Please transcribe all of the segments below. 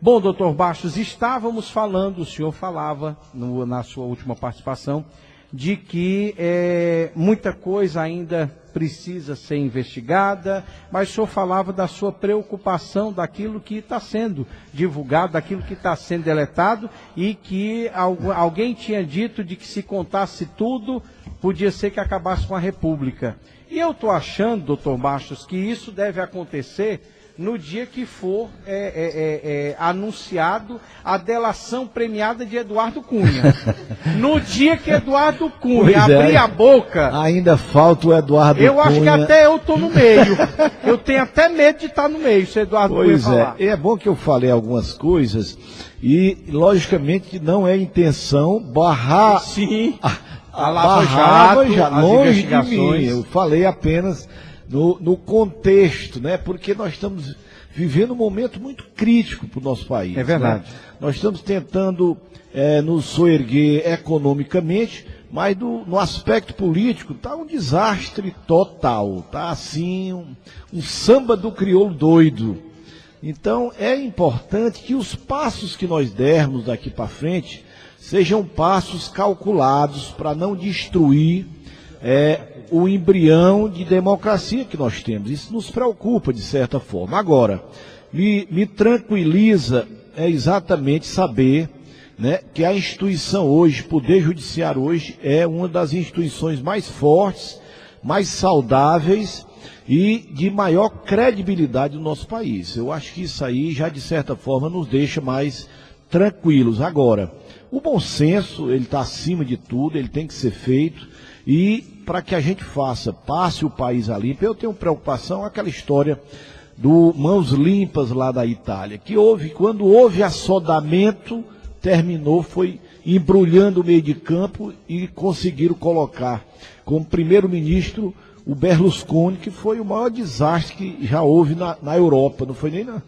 Bom, doutor Bastos, estávamos falando, o senhor falava na sua última participação, de que muita coisa ainda precisa ser investigada, mas o senhor falava da sua preocupação daquilo que está sendo divulgado, daquilo que está sendo deletado, e que alguém tinha dito de que se contasse tudo, podia ser que acabasse com a República. E eu estou achando, doutor Bastos, que isso deve acontecer no dia que for anunciado a delação premiada de Eduardo Cunha. No dia que Eduardo Cunha abrir a boca... Ainda falta o Eduardo Cunha. Eu acho que até eu estou no meio. Eu tenho até medo de estar no meio, se Eduardo Cunha falar. É bom que eu falei algumas coisas e, logicamente, não é intenção barrar... Sim, a Lava Jato, longe de mim. Eu falei apenas... No contexto, né? Porque nós estamos vivendo um momento muito crítico para o nosso país. É verdade. Né? Nós estamos tentando nos soerguer economicamente, mas no aspecto político está um desastre total. Está assim, um samba do crioulo doido. Então é importante que os passos que nós dermos daqui para frente sejam passos calculados para não destruir o embrião de democracia que nós temos. Isso nos preocupa, de certa forma. Agora, me tranquiliza exatamente saber, né, que a instituição hoje, Poder Judiciário hoje, é uma das instituições mais fortes, mais saudáveis e de maior credibilidade do nosso país. Eu acho que isso aí já, de certa forma, nos deixa mais tranquilos. Agora, o bom senso, ele está acima de tudo, ele tem que ser feito. E para que a gente passe o país a limpo, eu tenho preocupação com aquela história do Mãos Limpas lá da Itália, que quando houve assodamento, terminou, foi embrulhando o meio de campo e conseguiram colocar como primeiro-ministro o Berlusconi, que foi o maior desastre que já houve na Europa, não foi nem eu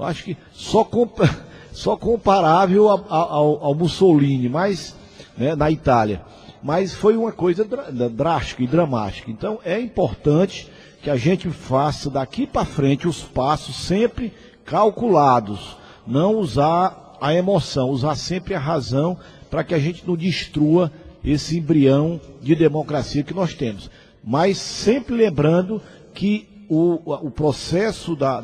acho que só comparável ao Mussolini, mas né, na Itália. Mas foi uma coisa drástica e dramática. Então é importante que a gente faça daqui para frente os passos sempre calculados, não usar a emoção, usar sempre a razão para que a gente não destrua esse embrião de democracia que nós temos. Mas sempre lembrando que o processo da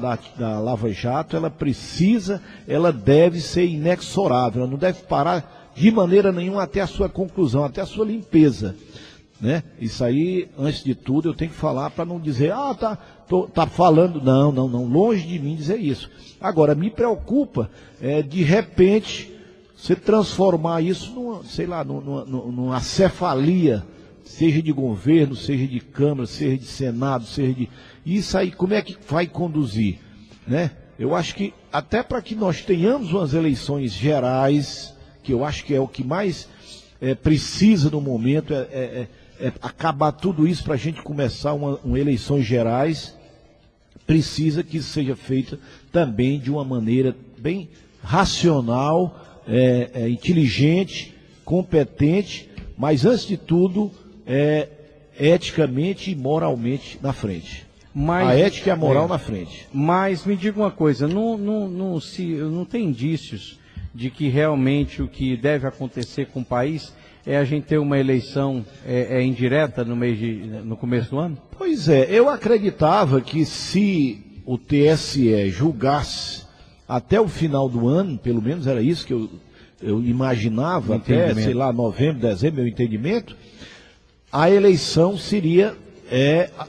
Lava Jato, ela deve ser inexorável, ela não deve parar de maneira nenhuma até a sua conclusão, até a sua limpeza, né? Isso aí, antes de tudo, eu tenho que falar para não dizer, tá falando, não, longe de mim dizer isso. Agora, me preocupa, de repente, você transformar isso numa cefalia, seja de governo, seja de Câmara, seja de Senado, isso aí, como é que vai conduzir, né? Eu acho que, até para que nós tenhamos umas eleições gerais, que eu acho que é o que mais precisa no momento, acabar tudo isso para a gente começar uma eleições gerais, precisa que isso seja feita também de uma maneira bem racional, inteligente, competente, mas antes de tudo, eticamente e moralmente na frente. A ética e a moral na frente. Mas me diga uma coisa, não tem indícios de que realmente o que deve acontecer com o país é a gente ter uma eleição indireta no começo do ano? Pois eu acreditava que se o TSE julgasse até o final do ano, pelo menos era isso que eu imaginava, até, sei lá, novembro, dezembro, meu entendimento, a eleição seria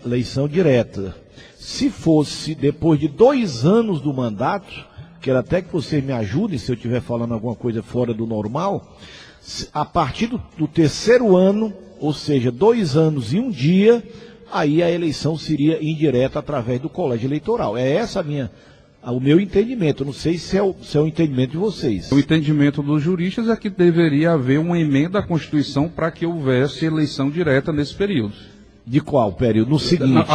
eleição direta. Se fosse depois de 2 anos do mandato, quero até que vocês me ajudem se eu estiver falando alguma coisa fora do normal, a partir do 3º ano, ou seja, 2 anos e 1 dia, aí a eleição seria indireta através do colégio eleitoral. É essa o meu entendimento, eu não sei se é o entendimento de vocês. O entendimento dos juristas é que deveria haver uma emenda à Constituição para que houvesse eleição direta nesse período. De qual período? No seguinte?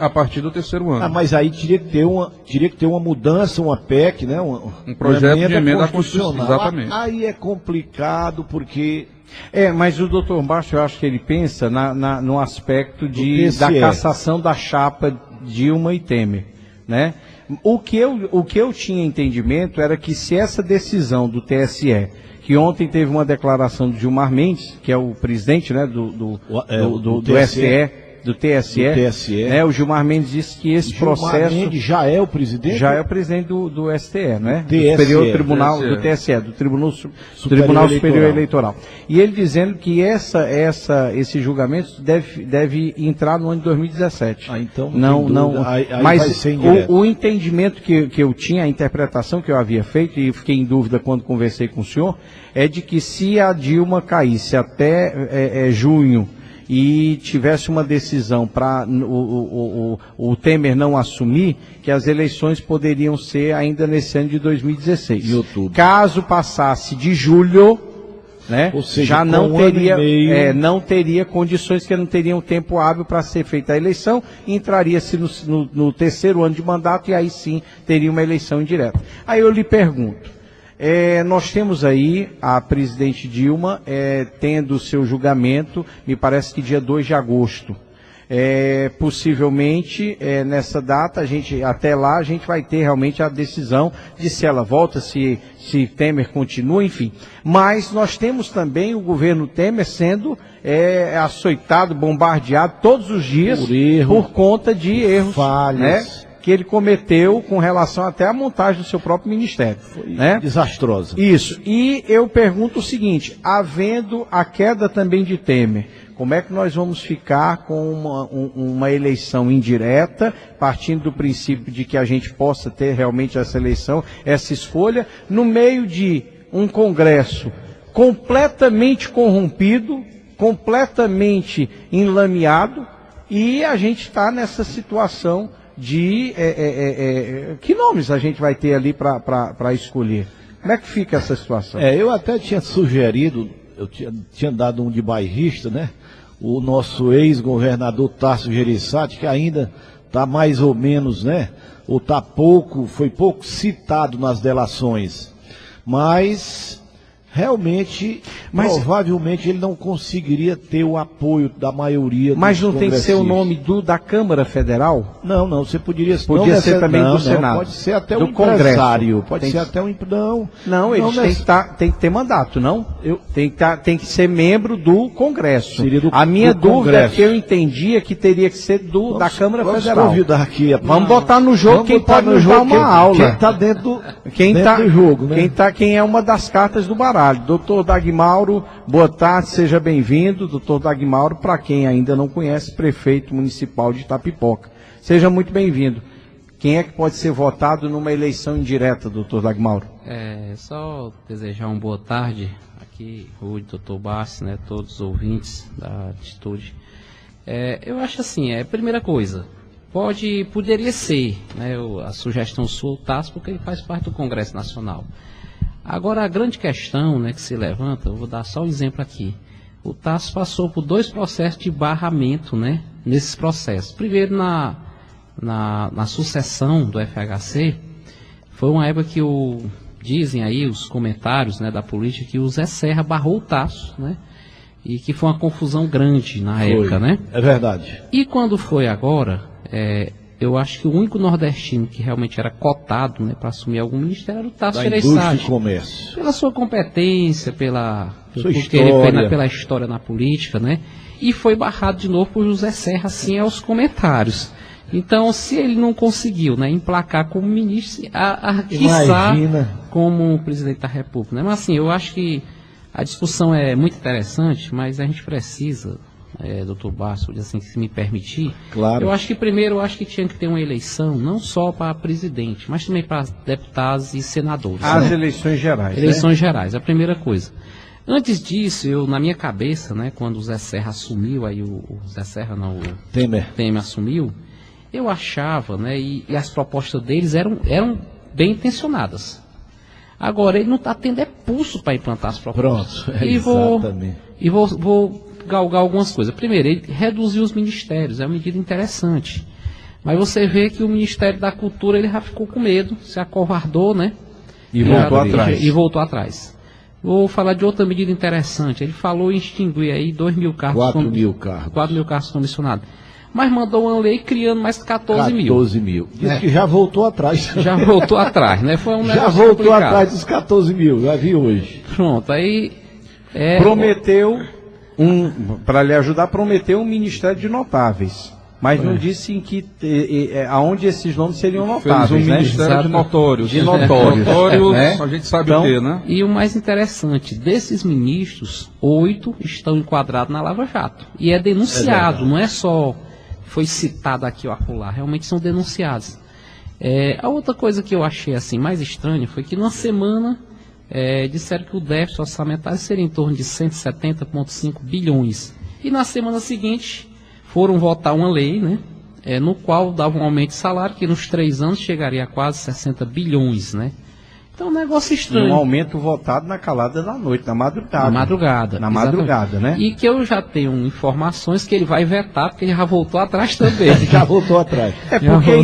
A partir do 3º ano. Mas aí teria que ter uma mudança, uma PEC, né? Um projeto de emenda constitucional. Exatamente. Aí é complicado porque... mas o doutor Bastos, eu acho que ele pensa no aspecto da cassação da chapa Dilma e Temer, né? O que eu tinha entendimento era que se essa decisão do TSE, que ontem teve uma declaração do Gilmar Mendes, que é o presidente, né, do TSE, né, o Gilmar Mendes disse que esse processo... Gilmar Mendes já é o presidente? Já é o presidente do STE, né? TSE, do Superior Tribunal, do TSE, do Tribunal Superior Eleitoral. E ele dizendo que esse julgamento deve entrar no ano de 2017. Então aí mas vai ser o entendimento que eu tinha, a interpretação que eu havia feito, e fiquei em dúvida quando conversei com o senhor, é de que se a Dilma caísse até junho, e tivesse uma decisão para o Temer não assumir, que as eleições poderiam ser ainda nesse ano de 2016. Em outubro. Caso passasse de julho, né, ou seja, já não teria condições, que não teriam tempo hábil para ser feita a eleição, entraria-se no terceiro ano de mandato e aí sim teria uma eleição indireta. Aí eu lhe pergunto, nós temos aí a presidente Dilma tendo o seu julgamento, me parece que dia 2 de agosto. Possivelmente, nessa data, até lá, a gente vai ter realmente a decisão de se ela volta, se Temer continua, enfim. Mas nós temos também o governo Temer sendo açoitado, bombardeado todos os dias por conta de erros, falhas, né, que ele cometeu com relação até à montagem do seu próprio ministério. Foi, né? Desastrosa. Isso. E eu pergunto o seguinte, havendo a queda também de Temer, como é que nós vamos ficar com uma eleição indireta, partindo do princípio de que a gente possa ter realmente essa eleição, essa escolha, no meio de um Congresso completamente corrompido, completamente enlameado, e a gente está nessa situação de que nomes a gente vai ter ali para escolher? Como é que fica essa situação? Eu até tinha sugerido, eu tinha dado um de bairrista, né? O nosso ex-governador Tasso Gereissati, que ainda está mais ou menos, né? Ou foi pouco citado nas delações. Mas realmente, provavelmente ele não conseguiria ter o apoio da maioria dos Mas não tem que ser o nome da Câmara Federal? Não, você podia ser também do Senado. Pode ser até do um empresário, pode ser até um... Não, eles têm que ter mandato, não? Tem que ser membro do Congresso. A minha dúvida é que eu entendia que teria que ser da Câmara Federal. Convidar aqui vamos botar no jogo quem pode nos dar uma aula. Quem está dentro do jogo, né? Quem é uma das cartas do baralho. Doutor Dagmauro, boa tarde, seja bem-vindo. Doutor Dagmauro, para quem ainda não conhece, prefeito municipal de Itapipoca. Seja muito bem-vindo. Quem é que pode ser votado numa eleição indireta, doutor Dagmauro? Só desejar uma boa tarde aqui, Rui, doutor Bassi, né, todos os ouvintes da Atitude. Eu acho assim, primeira coisa, poderia ser, né, a sugestão sua, o Tasso, porque ele faz parte do Congresso Nacional. Agora, a grande questão, né, que se levanta, eu vou dar só um exemplo aqui. O Tasso passou por 2 processos de barramento, né, nesses processos. Primeiro, na sucessão do FHC, foi uma época que dizem aí os comentários, né, da política, que o Zé Serra barrou o Tasso, né, e que foi uma confusão grande na época, né? É verdade. E quando foi agora, eu acho que o único nordestino que realmente era cotado, né, para assumir algum ministério era o Tasso Gereissati. Pela sua competência, pela história na política, né? E foi barrado de novo por José Serra, assim, aos comentários. Então, se ele não conseguiu, né, emplacar como ministro, quiçá como presidente da República, né? Mas assim, eu acho que a discussão é muito interessante, mas a gente precisa... doutor Basso, assim, se me permitir, claro. Eu acho que tinha que ter uma eleição, não só para presidente, mas também para deputados e senadores. As eleições gerais. Eleições gerais, a primeira coisa. Antes disso, na minha cabeça, né, quando o Zé Serra assumiu, aí o Temer assumiu, eu achava, né, e as propostas deles eram bem intencionadas. Agora, ele não está tendo pulso para implantar as propostas. Pronto, exatamente. E vou galgar algumas coisas. Primeiro, ele reduziu os ministérios, é uma medida interessante. Mas você vê que o Ministério da Cultura, ele já ficou com medo, se acovardou, né? E voltou atrás. Vou falar de outra medida interessante. Ele falou em extinguir aí 2.000 cargos. 4.000 cargos. 4.000 cargos comissionados. mas mandou uma lei criando mais 14 mil. 14 mil. Diz que já voltou atrás. Já voltou atrás, né? Foi um Já negócio voltou complicado. atrás dos 14 mil, já vi hoje. Pronto, aí... Prometeu, para lhe ajudar, prometeu um Ministério de Notáveis. Mas não disse em que, aonde esses nomes seriam notáveis, Fez um né? Ministério de Notórios. De notórios. Notórios, né? a gente sabe Então, o quê, né? E o mais interessante, desses ministros, 8 estão enquadrados na Lava Jato. E é denunciado, não é só foi citado aqui ou acolá, realmente são denunciados. A outra coisa que eu achei assim mais estranha foi que numa semana disseram que o déficit orçamentário seria em torno de 170,5 bilhões. E na semana seguinte foram votar uma lei, né, no qual dava um aumento de salário que nos 3 anos chegaria a quase 60 bilhões, né? Então, um negócio estranho. Um aumento votado na calada da noite, na madrugada. Na madrugada. Na exatamente. madrugada, né? E que eu já tenho informações que ele vai vetar, porque ele já voltou atrás também. Já voltou atrás. Porque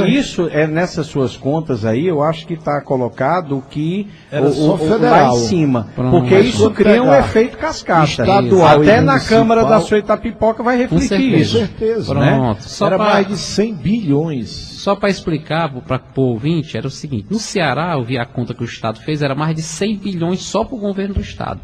isso nessas suas contas aí, eu acho que está colocado que Era só lá federal. em cima. Pronto. Porque Mas isso quando cria um pegar efeito cascata. estadual Até e na municipal, Câmara da sua Itapipoca vai refletir certeza. isso. Com certeza. Pronto. Só Era pra- mais de 100 bilhões. Só para explicar para o ouvinte, era o seguinte: no Ceará, eu vi a conta que o Estado fez, era mais de 100 bilhões só para o governo do Estado.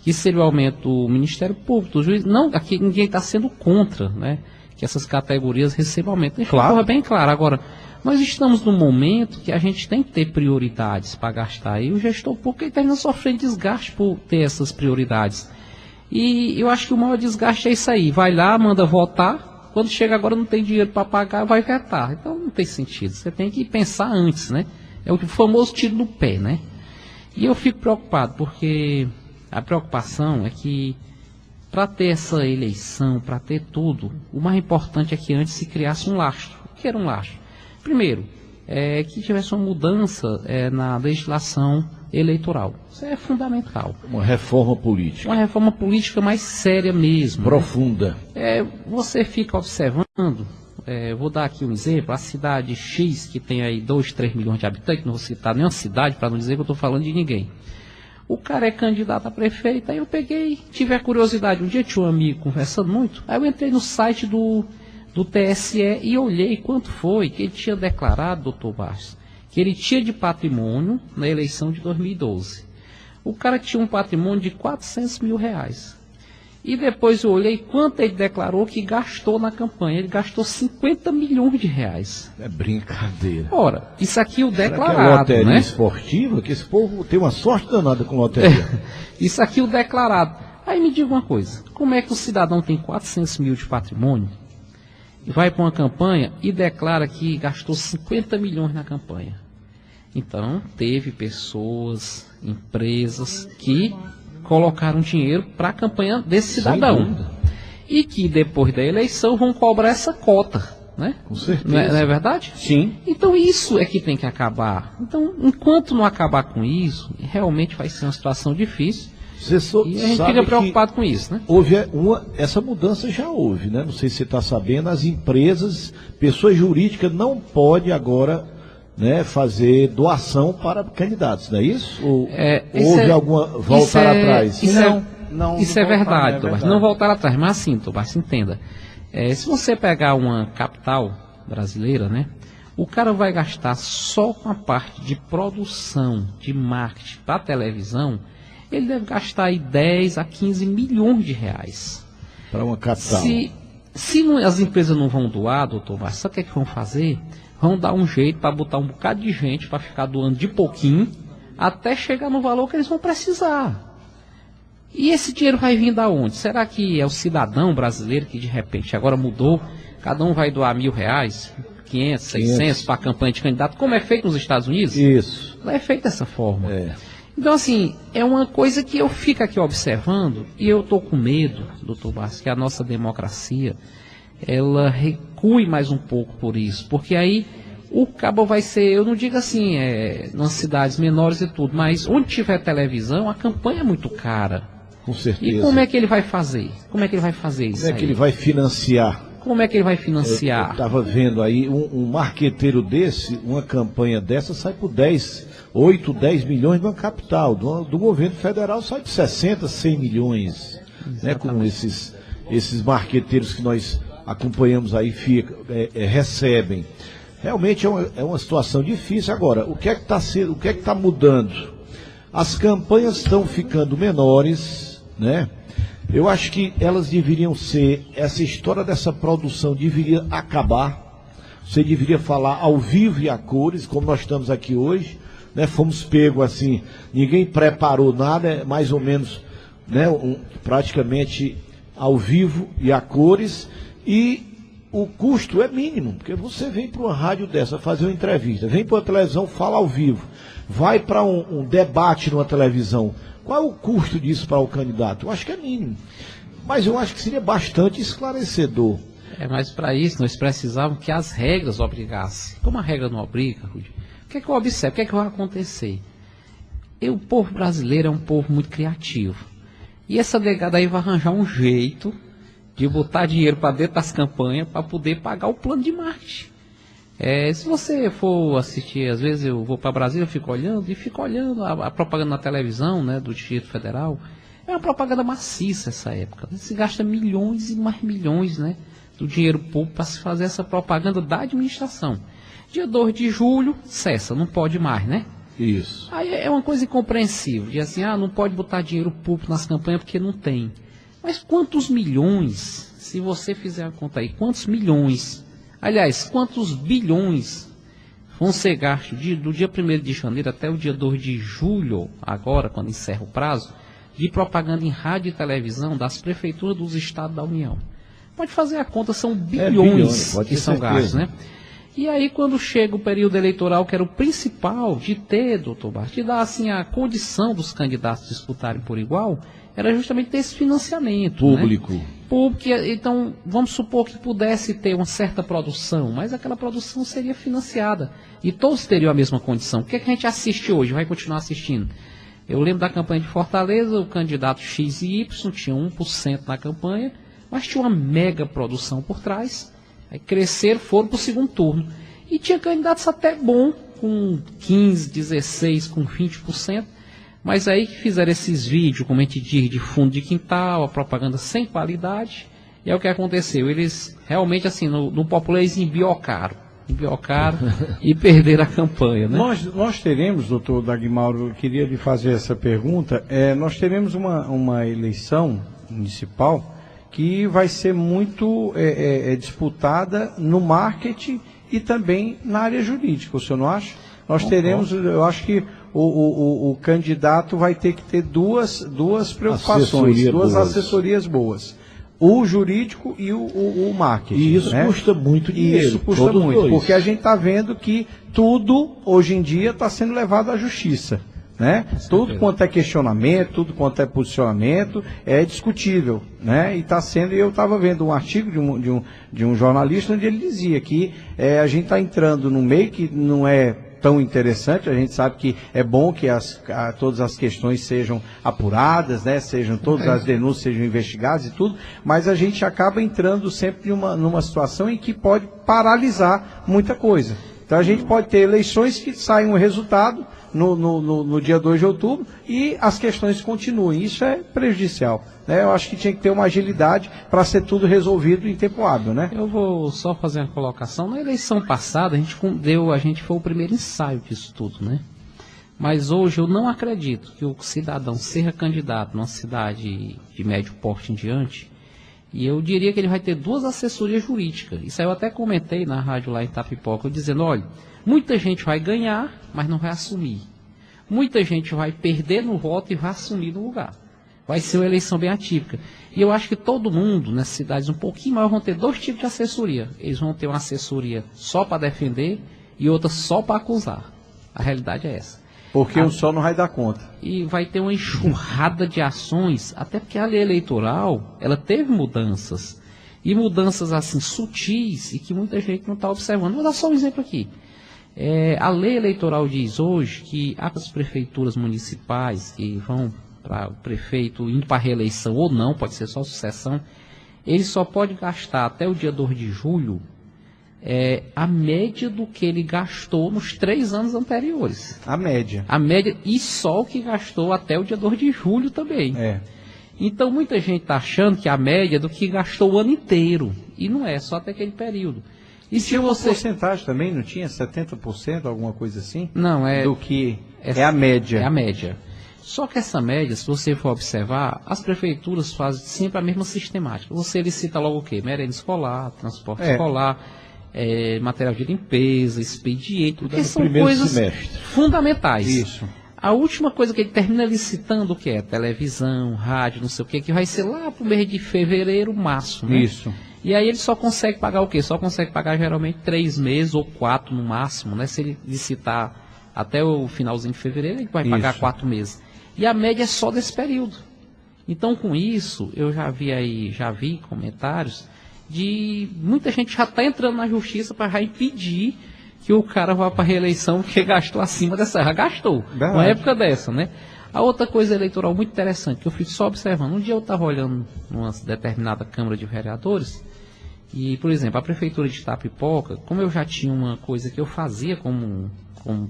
Que seria o aumento do Ministério Público, do juiz. Não, aqui ninguém está sendo contra, né? Que essas categorias recebam aumento. Deixa eu falar bem claro. Agora, nós estamos num momento que a gente tem que ter prioridades para gastar. E o gestor público está sofrendo desgaste por ter essas prioridades. E eu acho que o maior desgaste é isso aí. Vai lá, manda votar. Quando chega agora não tem dinheiro para pagar, vai vetar. Então não tem sentido. Você tem que pensar antes, né? É o famoso tiro no pé, né? E eu fico preocupado porque a preocupação é que para ter essa eleição, para ter tudo, o mais importante é que antes se criasse um lastro. O que era um lastro? Primeiro, que tivesse uma mudança na legislação eleitoral. Isso é fundamental. Uma reforma política. Uma reforma política mais séria mesmo. Profunda. Você fica observando, vou dar aqui um exemplo, a cidade X, que tem aí 2, 3 milhões de habitantes, não vou citar nenhuma cidade para não dizer que eu estou falando de ninguém. O cara é candidato a prefeito, aí eu tive a curiosidade, um dia tinha um amigo conversando muito, aí eu entrei no site do TSE e olhei quanto foi que ele tinha declarado, doutor Bastos, que ele tinha de patrimônio na eleição de 2012. O cara tinha um patrimônio de 400 mil reais. E depois eu olhei quanto ele declarou que gastou na campanha. Ele gastou 50 milhões de reais. É brincadeira. Ora, isso aqui o Será que é declarado, loteria né? esportiva? Que esse povo tem uma sorte danada com loteria. Isso aqui o declarado. Aí me diga uma coisa, como é que o cidadão tem 400 mil de patrimônio, vai para uma campanha e declara que gastou 50 milhões na campanha? Então, teve pessoas, empresas que colocaram dinheiro para a campanha desse cidadão. E que depois da eleição vão cobrar essa cota, né? Com certeza. Não é verdade? Sim. Então isso é que tem que acabar. Então, enquanto não acabar com isso, realmente vai ser uma situação difícil. Você E a gente sabe fica que preocupado com isso, né? houve essa mudança já houve, né? Não sei se você está sabendo, as empresas, pessoas jurídicas não podem agora, né, fazer doação para candidatos, não é isso? Ou houve alguma voltar atrás? Isso Não é verdade, é Tomás. verdade. Não voltar atrás, mas assim, Tomás, entenda. Se você pegar uma capital brasileira, né? O cara vai gastar só com a parte de produção, de marketing para televisão, ele deve gastar aí 10 a 15 milhões de reais. Para uma capital. As empresas não vão doar, doutor Márcio, sabe o que é que vão fazer? Vão dar um jeito para botar um bocado de gente para ficar doando de pouquinho até chegar no valor que eles vão precisar. E esse dinheiro vai vir da onde? Será que é o cidadão brasileiro que de repente agora mudou? Cada um vai doar R$1.000, 500, 600 para a campanha de candidato, como é feito nos Estados Unidos? Isso. Não é feito dessa forma. Então, assim, é uma coisa que eu fico aqui observando e eu estou com medo, doutor Bastos, que a nossa democracia, ela recue mais um pouco por isso. Porque aí o cabo vai ser, eu não digo assim, nas cidades menores e tudo, mas onde tiver televisão, a campanha é muito cara. Com certeza. E como é que ele vai fazer? Como é que ele vai fazer isso Como é que ele vai financiar? Como é que ele vai Eu financiar? estava vendo aí, um marqueteiro desse, uma campanha dessa sai por 8, 10 milhões numa capital. Do governo federal sai por 60, 100 milhões. Né, com esses marqueteiros que nós acompanhamos aí, recebem. Realmente é uma situação difícil. Agora, o que é que está mudando? As campanhas estão ficando menores, né? Eu acho que elas deveriam ser, essa história dessa produção deveria acabar. Você deveria falar ao vivo e a cores, como nós estamos aqui hoje, né? Fomos pegos assim, ninguém preparou nada, mais ou menos, né? Praticamente ao vivo e a cores, e o custo é mínimo, porque você vem para uma rádio dessa fazer uma entrevista, vem para uma televisão, fala ao vivo, vai para um debate numa televisão. Qual é o custo disso para o candidato? Eu acho que é mínimo. Mas eu acho que seria bastante esclarecedor. Mas para isso nós precisávamos que as regras obrigassem. Como a regra não obriga, Rudy, o que é que eu observo? O que é que vai acontecer? O povo brasileiro é um povo muito criativo. E essa negada aí vai arranjar um jeito de botar dinheiro para dentro das campanhas para poder pagar o plano de marketing. Se você for assistir, às vezes eu vou para Brasília, fico olhando a propaganda na televisão, né, do Distrito Federal. É uma propaganda maciça essa época. Se gasta milhões e mais milhões, né, do dinheiro público para se fazer essa propaganda da administração. Dia 2 de julho, cessa, não pode mais, né? Isso. Aí é uma coisa incompreensível, de assim, não pode botar dinheiro público nas campanhas porque não tem. Mas quantos milhões, se você fizer a conta aí, quantos milhões... Aliás, quantos bilhões vão ser gastos do dia 1º de janeiro até o dia 2 de julho, agora, quando encerra o prazo, de propaganda em rádio e televisão das prefeituras dos estados da União? Pode fazer a conta, são bilhões que são gastos, né? E aí, quando chega o período eleitoral, que era o principal de ter, doutor Barros, de dar assim a condição dos candidatos disputarem por igual, era justamente ter esse financiamento público. Né? Então, vamos supor que pudesse ter uma certa produção, mas aquela produção seria financiada. E todos teriam a mesma condição. O que é que a gente assiste hoje? Vai continuar assistindo. Eu lembro da campanha de Fortaleza, o candidato X e Y tinha 1% na campanha, mas tinha uma mega produção por trás. Aí cresceram, foram para o segundo turno. E tinha candidatos até bom, com 15%, 16%, com 20%. Mas aí que fizeram esses vídeos, como a gente diz, de fundo de quintal, a propaganda sem qualidade, e é o que aconteceu. Eles realmente, assim, no populês embiocaram e perderam a campanha, né? Nós teremos, doutor Dagmauro, eu queria lhe fazer essa pergunta, nós teremos uma eleição municipal que vai ser muito disputada no marketing e também na área jurídica, o senhor não acha? Nós teremos, eu acho que o candidato vai ter que ter duas preocupações, duas assessorias boas. O jurídico e o marketing. E isso, né? Custa muito dinheiro. Isso custa muito, porque a gente está vendo que tudo, hoje em dia, está sendo levado à justiça. Né? Tudo quanto é questionamento, tudo quanto é posicionamento, é discutível. Né? E está sendo, eu estava vendo um artigo de um jornalista onde ele dizia que a gente está entrando num meio que não é tão interessante. A gente sabe que é bom que todas as questões sejam apuradas, né? Todas as denúncias sejam investigadas e tudo, mas a gente acaba entrando sempre numa situação em que pode paralisar muita coisa. Então a gente pode ter eleições que saem um resultado no dia 2 de outubro e as questões continuem. Isso é prejudicial. Né? Eu acho que tinha que ter uma agilidade para ser tudo resolvido em tempo hábil, né? Eu vou só fazer uma colocação. Na eleição passada, a gente foi o primeiro ensaio disso tudo, né? Mas hoje eu não acredito que o cidadão seja candidato numa cidade de médio porte em diante, e eu diria que ele vai ter 2 assessorias jurídicas. Isso aí eu até comentei na rádio lá em Itapipoca, dizendo, olha, muita gente vai ganhar, mas não vai assumir. Muita gente vai perder no voto e vai assumir no lugar. Vai ser uma eleição bem atípica. E eu acho que todo mundo, nessas cidades um pouquinho maior, vão ter 2 tipos de assessoria. Eles vão ter uma assessoria só para defender e outra só para acusar. A realidade é essa. Porque um só não vai dar conta. E vai ter uma enxurrada de ações, até porque a lei eleitoral, ela teve mudanças. E mudanças assim sutis e que muita gente não está observando. Vou dar só um exemplo aqui. A lei eleitoral diz hoje que as prefeituras municipais que vão para o prefeito indo para a reeleição ou não, pode ser só sucessão, ele só pode gastar até o dia 2 de julho a média do que ele gastou nos 3 anos anteriores. A média. A média e só o que gastou até o dia 2 de julho também. Então muita gente está achando que a média é do que gastou o ano inteiro. E não é, só até aquele período. E se você... porcentagem também, não tinha 70%, alguma coisa assim? Não, é... Do que é a média. É a média. Só que essa média, se você for observar, as prefeituras fazem sempre a mesma sistemática. Você licita logo o quê? Merenda escolar, transporte escolar, material de limpeza, expediente, porque são coisas fundamentais. Isso. A última coisa que ele termina licitando, o que é? Televisão, rádio, não sei o que vai ser lá para o mês de fevereiro, março, né? Isso. E aí ele só consegue pagar o quê? Só consegue pagar geralmente 3 meses ou 4 no máximo, né? Se ele licitar até o finalzinho de fevereiro, ele vai pagar 4 meses. E a média é só desse período. Então, com isso, eu já vi comentários de muita gente já está entrando na justiça para já impedir que o cara vá para a reeleição porque gastou acima dessa, já gastou. Uma época dessa, né? A outra coisa eleitoral muito interessante, que eu fico só observando. Um dia eu estava olhando numa determinada Câmara de Vereadores e, por exemplo, a Prefeitura de Itapipoca, como eu já tinha uma coisa que eu fazia como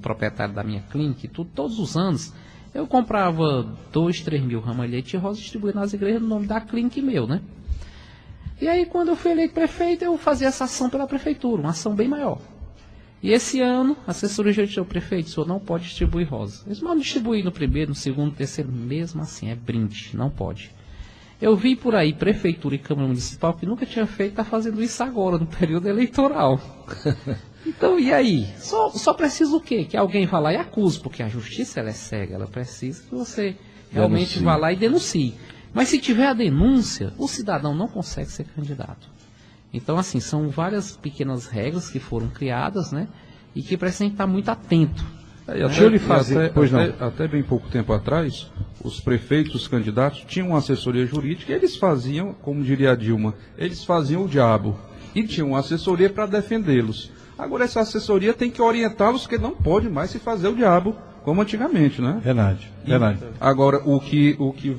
proprietário da minha clínica e tudo, todos os anos, eu comprava 2, 3 mil ramalhete e rosa distribuía nas igrejas no nome da clínica e meu, né? E aí, quando eu fui eleito prefeito, eu fazia essa ação pela Prefeitura, uma ação bem maior. E esse ano, a assessoria já disse ao prefeito, o senhor não pode distribuir rosa. Eles vão distribuir no primeiro, no segundo, no terceiro, mesmo assim, é brinde, não pode. Eu vi por aí, Prefeitura e Câmara Municipal, que nunca tinha feito, está fazendo isso agora, no período eleitoral. Então, e aí? Só precisa o quê? Que alguém vá lá e acuse, porque a justiça ela é cega, ela precisa que você realmente vá lá e denuncie. Mas se tiver a denúncia, o cidadão não consegue ser candidato. Então, assim, são várias pequenas regras que foram criadas, né? E que precisam estar muito atento. Deixa eu lhe fazer, até bem pouco tempo atrás, os prefeitos, os candidatos, tinham uma assessoria jurídica e eles faziam, como diria a Dilma, eles faziam o diabo. E tinham uma assessoria para defendê-los. Agora essa assessoria tem que orientá-los que não pode mais se fazer o diabo, como antigamente, né? Verdade. Agora, o que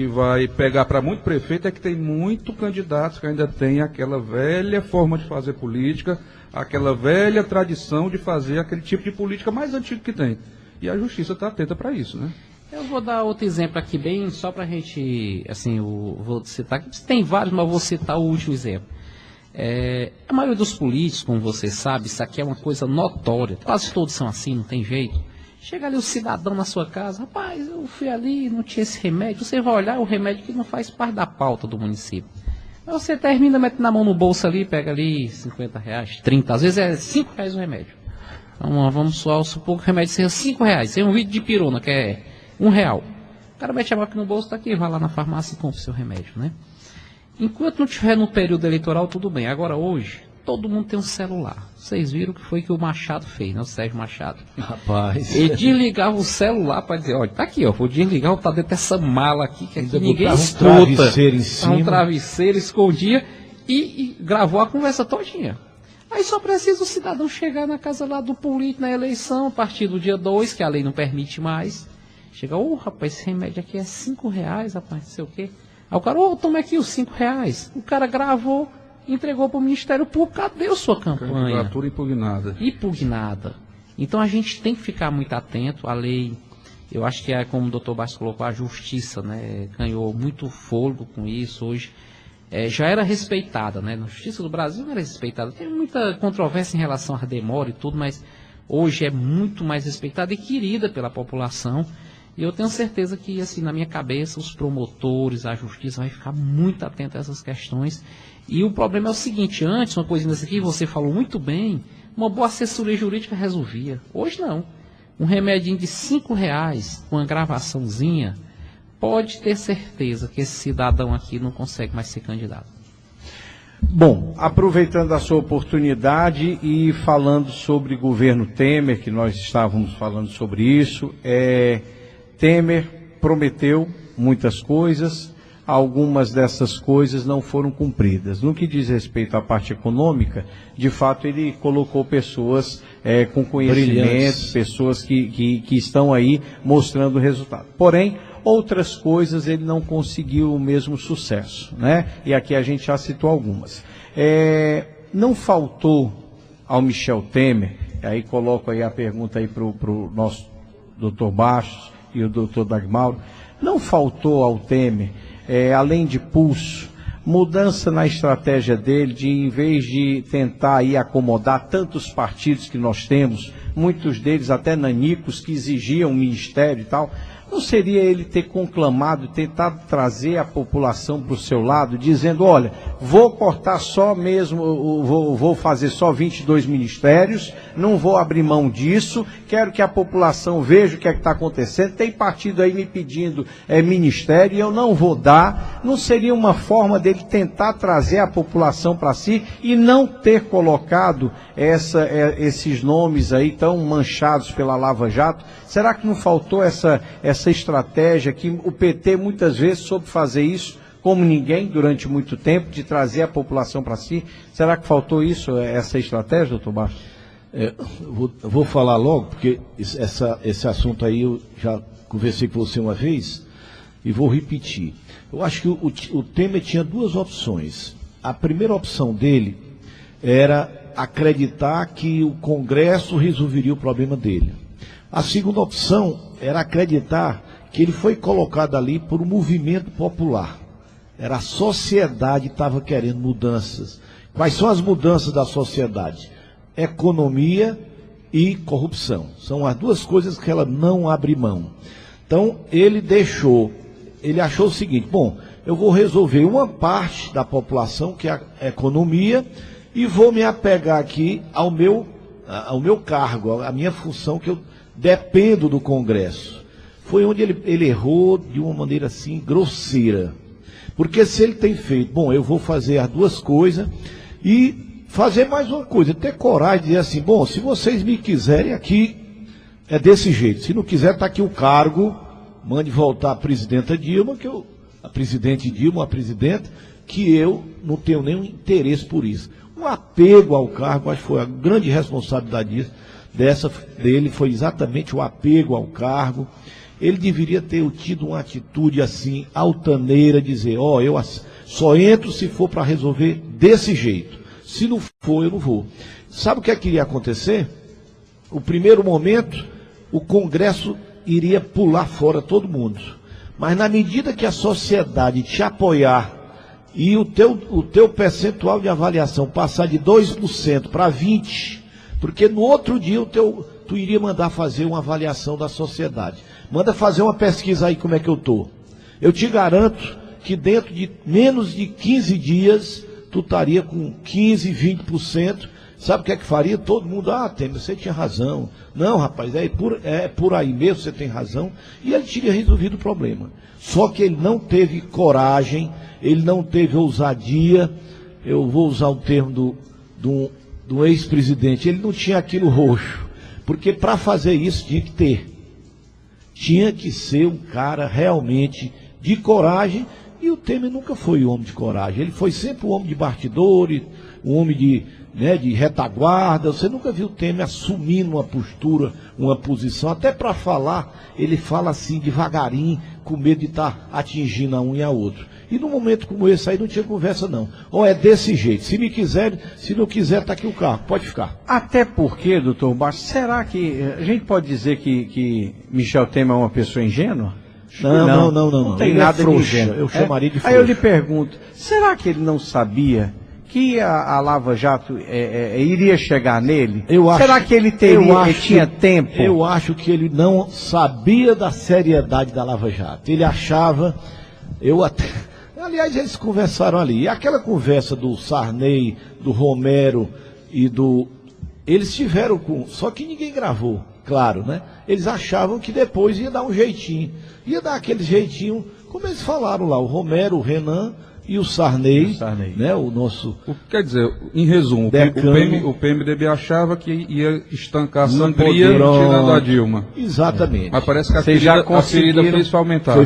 vai pegar para muito prefeito é que tem muito candidatos que ainda tem aquela velha forma de fazer política, aquela velha tradição de fazer aquele tipo de política mais antigo que tem. E a justiça está atenta para isso, né? Eu vou dar outro exemplo aqui, bem, só para a gente, assim, vou citar, tem vários, mas vou citar o último exemplo. A maioria dos políticos, como você sabe, isso aqui é uma coisa notória, quase todos são assim, não tem jeito. Chega ali o cidadão na sua casa, rapaz, eu fui ali, não tinha esse remédio. Você vai olhar o remédio que não faz parte da pauta do município. Aí você termina, mete na mão no bolso ali, pega ali R$50, 30, às vezes é R$5 o remédio. Então vamos supor que o remédio seja R$5. Tem um vídeo de pirona que é R$1. O cara mete a mão aqui no bolso, tá aqui, vai lá na farmácia e compra o seu remédio, né? Enquanto não estiver no período eleitoral, tudo bem. Agora hoje, todo mundo tem um celular. Vocês viram o que foi que o Machado fez, né? O Sérgio Machado. Rapaz. Ele desligava o celular para dizer, olha, tá aqui, ó, vou desligar, tá dentro dessa mala aqui, que aqui ninguém escuta. Um travesseiro em cima. Um travesseiro, escondia e gravou a conversa todinha. Aí só precisa o cidadão chegar na casa lá do político na eleição, a partir do dia 2, que a lei não permite mais. Chega, rapaz, esse remédio aqui é R$5, rapaz, não sei o quê. Aí o cara, toma aqui os R$5. O cara gravou, entregou para o Ministério Público, cadê a sua campanha? Candidatura impugnada. Impugnada. Então a gente tem que ficar muito atento. A lei, eu acho que é como o doutor Bastos colocou, a justiça, né, ganhou muito fôlego com isso. Hoje já era respeitada, né? Na Justiça do Brasil não era respeitada. Tem muita controvérsia em relação à demora e tudo, mas hoje é muito mais respeitada e querida pela população. E eu tenho certeza que, assim, na minha cabeça, os promotores, a justiça vai ficar muito atento a essas questões. E o problema é o seguinte, antes, uma coisinha dessa aqui, você falou muito bem, uma boa assessoria jurídica resolvia. Hoje não. Um remedinho de R$5, com uma gravaçãozinha, pode ter certeza que esse cidadão aqui não consegue mais ser candidato. Bom, aproveitando a sua oportunidade e falando sobre governo Temer, que nós estávamos falando sobre isso, Temer prometeu muitas coisas, algumas dessas coisas não foram cumpridas. No que diz respeito à parte econômica, de fato ele colocou pessoas com conhecimento, pessoas que estão aí mostrando o resultado. Porém, outras coisas ele não conseguiu o mesmo sucesso, né? E aqui a gente já citou algumas. Não faltou ao Michel Temer, aí coloco aí a pergunta aí para o nosso doutor Bastos e o doutor Dagmauro, Não faltou ao Temer, além de pulso, mudança na estratégia dele, de em vez de tentar aí acomodar tantos partidos que nós temos, muitos deles até nanicos que exigiam ministério e tal, não seria ele ter conclamado, tentado trazer a população para o seu lado, dizendo, olha, vou cortar só mesmo, vou fazer só 22 ministérios, não vou abrir mão disso, quero que a população veja o que é que está acontecendo, tem partido aí me pedindo ministério e eu não vou dar. Não seria uma forma dele tentar trazer a população para si e não ter colocado esses nomes aí tão manchados pela Lava Jato? Será que não faltou essa estratégia que o PT muitas vezes soube fazer isso como ninguém durante muito tempo, de trazer a população para si? Será que faltou isso, essa estratégia, doutor Bastos? Vou falar logo, porque esse assunto aí eu já conversei com você uma vez e vou repetir. Eu acho que o Temer tinha duas opções. A primeira opção dele era acreditar que o Congresso resolveria o problema dele. A segunda opção era acreditar que ele foi colocado ali por um movimento popular. Era a sociedade que estava querendo mudanças. Quais são as mudanças da sociedade? Economia e corrupção. São as duas coisas que ela não abre mão. Então, ele achou o seguinte, bom, eu vou resolver uma parte da população, que é a economia, e vou me apegar aqui ao meu cargo, à minha função, que eu dependo do Congresso. Foi onde ele errou de uma maneira assim grosseira. Porque se ele tem feito, bom, eu vou fazer as duas coisas e fazer mais uma coisa, ter coragem de dizer assim, bom, se vocês me quiserem aqui, é desse jeito. Se não quiser, está aqui o cargo, mande voltar a presidenta Dilma, a presidente Dilma, a presidenta, que eu não tenho nenhum interesse por isso. O apego ao cargo, acho que foi a grande responsabilidade dele, foi exatamente o apego ao cargo. Ele deveria ter tido uma atitude assim, altaneira, dizer, eu só entro se for para resolver desse jeito. Se não for, eu não vou. Sabe o que é que iria acontecer? O primeiro momento, o Congresso iria pular fora todo mundo. Mas na medida que a sociedade te apoiar e o teu percentual de avaliação passar de 2% para 20%, porque no outro dia tu iria mandar fazer uma avaliação da sociedade. Manda fazer uma pesquisa aí como é que eu estou. Eu te garanto que dentro de menos de 15 dias, tu estaria com 15%, 20%. Sabe o que é que faria? Todo mundo, Temer, você tinha razão. Não, rapaz, é por aí mesmo, você tem razão. E ele teria resolvido o problema. Só que ele não teve coragem, ele não teve ousadia. Eu vou usar o termo do ex-presidente, ele não tinha aquilo roxo. Porque para fazer isso tinha que ter. Tinha que ser um cara realmente de coragem, e o Temer nunca foi um homem de coragem. Ele foi sempre um homem de bastidores, um homem de retaguarda. Você nunca viu o Temer assumindo uma postura, uma posição. Até para falar, ele fala assim devagarinho, com medo de estar atingindo a um e a outro. E num momento como esse aí não tinha conversa não. Ou é desse jeito. Se me quiser, se não quiser, está aqui o carro. Pode ficar. Até porque, doutor Bastos, será que a gente pode dizer que Michel Temer é uma pessoa ingênua? Não. Não tem nada de ingênuo. Eu chamaria de frouxo. Aí eu lhe pergunto, será que ele não sabia que a Lava Jato iria chegar nele? Será que ele tinha tempo? Eu acho que ele não sabia da seriedade da Lava Jato. Ele achava, aliás, eles conversaram ali. E aquela conversa do Sarney, do Romero eles tiveram só que ninguém gravou, claro, né? Eles achavam que depois ia dar um jeitinho. Ia dar aquele jeitinho, como eles falaram lá, o Romero, o Renan e o Sarney, né? O nosso... Quer dizer, em resumo, o PMDB achava que ia estancar a sangria tirando a Dilma. Exatamente. Mas parece que a ferida fez aumentar.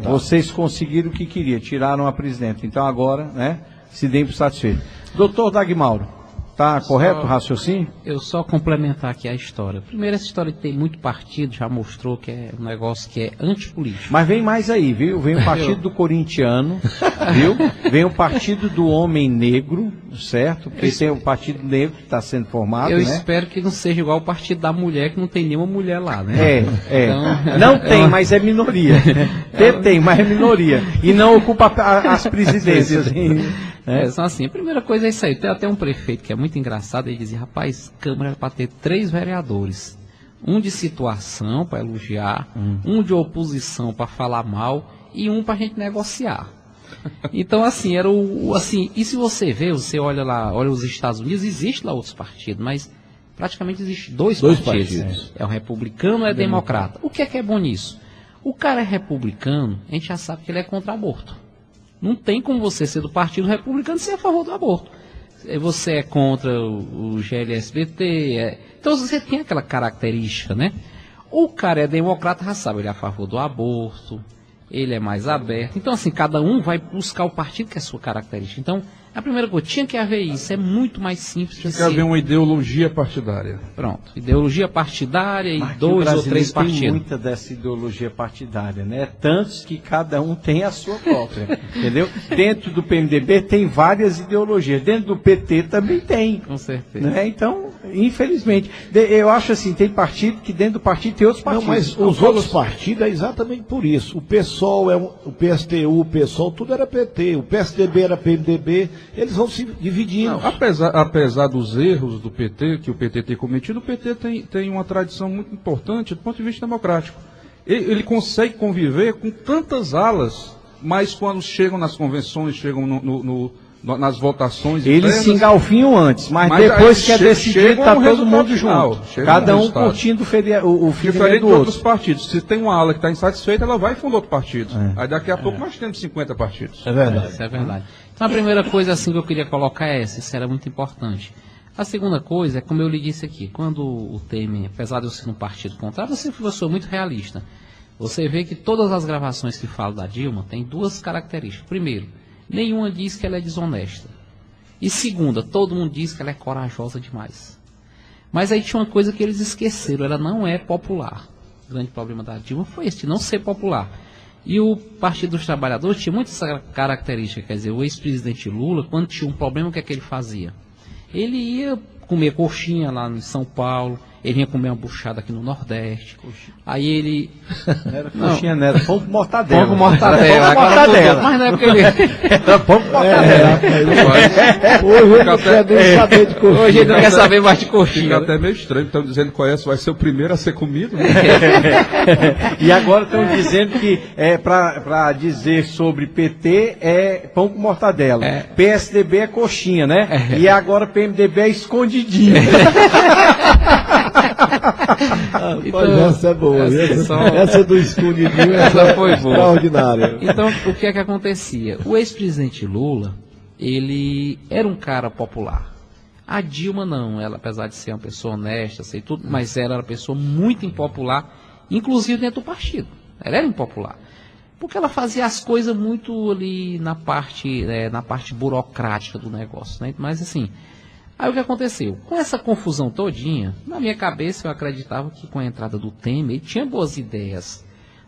Vocês conseguiram o que queriam, tiraram a presidenta. Então agora, né, se deem por satisfeito. Doutor Dagmauro, está correto o raciocínio? Eu só complementar aqui a história. Primeiro, essa história de ter muito partido já mostrou que é um negócio que é antipolítico. Mas vem mais aí, viu? Vem o partido do corintiano, viu? Vem o partido do homem negro, certo? Porque tem o partido negro que está sendo formado, Eu espero que não seja igual o partido da mulher, que não tem nenhuma mulher lá, né? Então, não tem, mas é minoria. PT tem, mas é minoria. E não ocupa as presidências. Então, assim, a primeira coisa é isso aí. Tem até um prefeito que é muito engraçado, ele dizia, rapaz, Câmara era para ter 3 vereadores. Um de situação para elogiar, um de oposição para falar mal e um para a gente negociar. Então, assim, era assim, e se você vê, você olha lá, olha os Estados Unidos, existe lá outros partidos, mas praticamente existe dois partidos. É o republicano ou é democrata. O que é bom nisso? O cara é republicano, a gente já sabe que ele é contra aborto. Não tem como você ser do partido republicano e ser a favor do aborto. Você é contra o GLSBT, então você tem aquela característica, né? O cara é democrata, já sabe, ele é a favor do aborto, ele é mais aberto. Então, assim, cada um vai buscar o partido que é a sua característica. Então, a primeira coisa, tinha que haver isso, é muito mais simples. Tinha que haver uma ideologia partidária. Pronto, ideologia partidária e 2 ou 3 partidos. Tem muita dessa ideologia partidária, né? Tantos que cada um tem a sua própria, entendeu? Dentro do PMDB tem várias ideologias, dentro do PT também tem. Com certeza. Né? Então, infelizmente, eu acho assim, tem partido que dentro do partido tem outros partidos. Não, mas os outros partidos é exatamente por isso. O PSOL, o PSTU, o PSOL, tudo era PT. O PSDB era PMDB. Eles vão se dividindo. Não, apesar dos erros do PT, que o PT tem cometido, o PT tem uma tradição muito importante do ponto de vista democrático. Ele consegue conviver com tantas alas, mas quando chegam nas convenções, chegam nas votações eles se engalfinham antes, mas depois que é decidido, está todo mundo junto. Cada um curtindo o fim do outro. Diferente de outros partidos. Se tem uma ala que está insatisfeita, ela vai e funda outro partido. Aí daqui a pouco nós temos 50 partidos. É verdade. Isso é verdade. Então a primeira coisa assim que eu queria colocar é essa, isso era muito importante. A segunda coisa é, como eu lhe disse aqui, quando o Temer, apesar de eu ser um partido contrário, eu sou muito realista. Você vê que todas as gravações que falam da Dilma têm 2 características. Primeiro, nenhuma diz que ela é desonesta. E segunda, todo mundo diz que ela é corajosa demais. Mas aí tinha uma coisa que eles esqueceram, ela não é popular. O grande problema da Dilma foi esse, de não ser popular. E o Partido dos Trabalhadores tinha muita essa característica, quer dizer, o ex-presidente Lula, quando tinha um problema, o que é que ele fazia? Ele ia comer coxinha lá em São Paulo, ele ia comer uma buchada aqui no Nordeste. Coxinha. Aí ele... Era coxinha, não era pão com mortadela. Pão com mortadela. Mortadela. Mas na época ele... Era pão com mortadela. Hoje ele não quer nem saber de coxinha. Hoje ele não quer saber mais de coxinha. Fica até meio estranho, estão dizendo que esse vai ser o primeiro a ser comido. Né? E agora estão dizendo que para dizer sobre PT é pão com mortadela. PSDB é coxinha, né? E agora PMDB é escondidinho. Então, essa é boa, essa do escondidinho essa foi boa. Extraordinária. Então, o que é que acontecia? O ex-presidente Lula, ele era um cara popular. A Dilma não, ela apesar de ser uma pessoa honesta, sei tudo, mas ela era uma pessoa muito impopular, inclusive dentro do partido. Ela era impopular. Porque ela fazia as coisas muito ali na parte burocrática do negócio, né? Mas assim, aí o que aconteceu? Com essa confusão todinha, na minha cabeça eu acreditava que com a entrada do Temer, ele tinha boas ideias.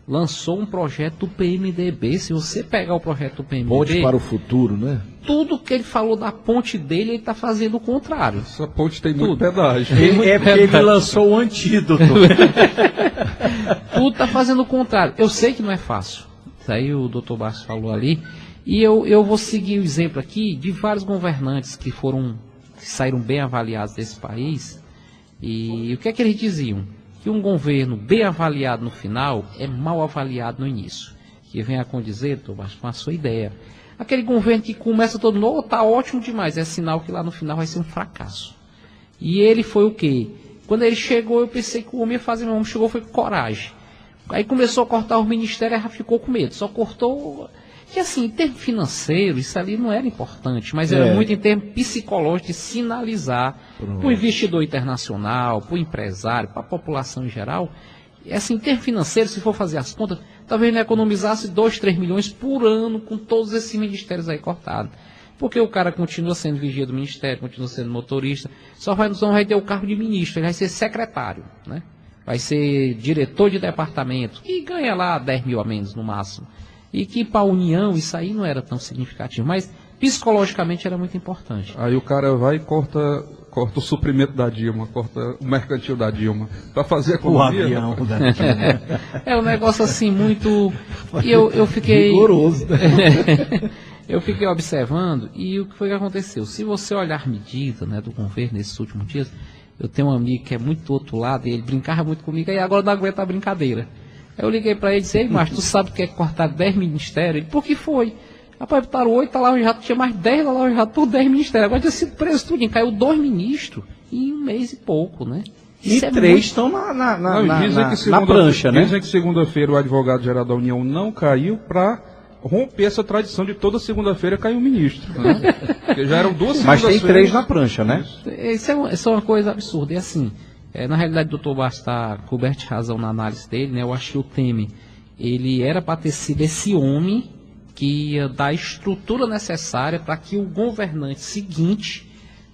Lançou um projeto do PMDB, se você pegar o projeto do PMDB... Ponte para o futuro, né? Tudo que ele falou da ponte dele, ele está fazendo o contrário. Essa ponte tem muito pedágio. Porque ele lançou o antídoto. Tudo está fazendo o contrário. Eu sei que não é fácil. Isso aí o doutor Bastos falou ali. E eu vou seguir o exemplo aqui de vários governantes que saíram bem avaliados desse país. E o que é que eles diziam? Que um governo bem avaliado no final é mal avaliado no início. Que vem a condizer, doutor Bastos, com a sua ideia. Aquele governo que começa todo mundo, está ótimo demais, é sinal que lá no final vai ser um fracasso. E ele foi o quê? Quando ele chegou, eu pensei que o homem ia fazer, mas o homem chegou foi com coragem. Aí começou a cortar os ministérios, já ficou com medo, só cortou... Que assim, em termos financeiros, isso ali não era importante, mas era muito em termos psicológicos de sinalizar para o investidor internacional, para o empresário, para a população em geral. E assim, em termos financeiros, se for fazer as contas, talvez não economizasse 2, 3 milhões por ano com todos esses ministérios aí cortados. Porque o cara continua sendo vigia do ministério, continua sendo motorista, só não vai ter o cargo de ministro, ele vai ser secretário, né? Vai ser diretor de departamento, e ganha lá 10 mil a menos no máximo. E que para a União isso aí não era tão significativo, mas psicologicamente era muito importante. Aí o cara vai e corta o suprimento da Dilma, corta o mercantil da Dilma, para fazer a economia. O avião da Dilma. É um negócio assim muito... Eu fiquei... Rigoroso, né? Eu fiquei observando, e o que foi que aconteceu? Se você olhar a medida, né, do governo nesses últimos dias, eu tenho um amigo que é muito do outro lado, e ele brincava muito comigo, e agora não aguenta a brincadeira. Aí eu liguei para ele e disse: ei, mas tu sabe que é cortar 10 ministérios? Ele: por que foi? Rapaz, botaram 8 da Lava Jato, tinha mais 10 da Lava Jato por 10 ministérios. Agora tinha sido preso tudo, caiu 2 ministros em 1 mês e pouco, né? Isso e 3 estão na prancha, né? Dizem que segunda-feira o advogado-geral da União não caiu para romper essa tradição de toda segunda-feira cair um ministro. Né? Porque já eram 2 Mas tem 3 na prancha, né? Isso é uma coisa absurda. E assim, na realidade o doutor Bastos está coberto de razão na análise dele, né? Eu acho que o Temer, ele era para ter sido esse homem que ia dar a estrutura necessária para que o governante seguinte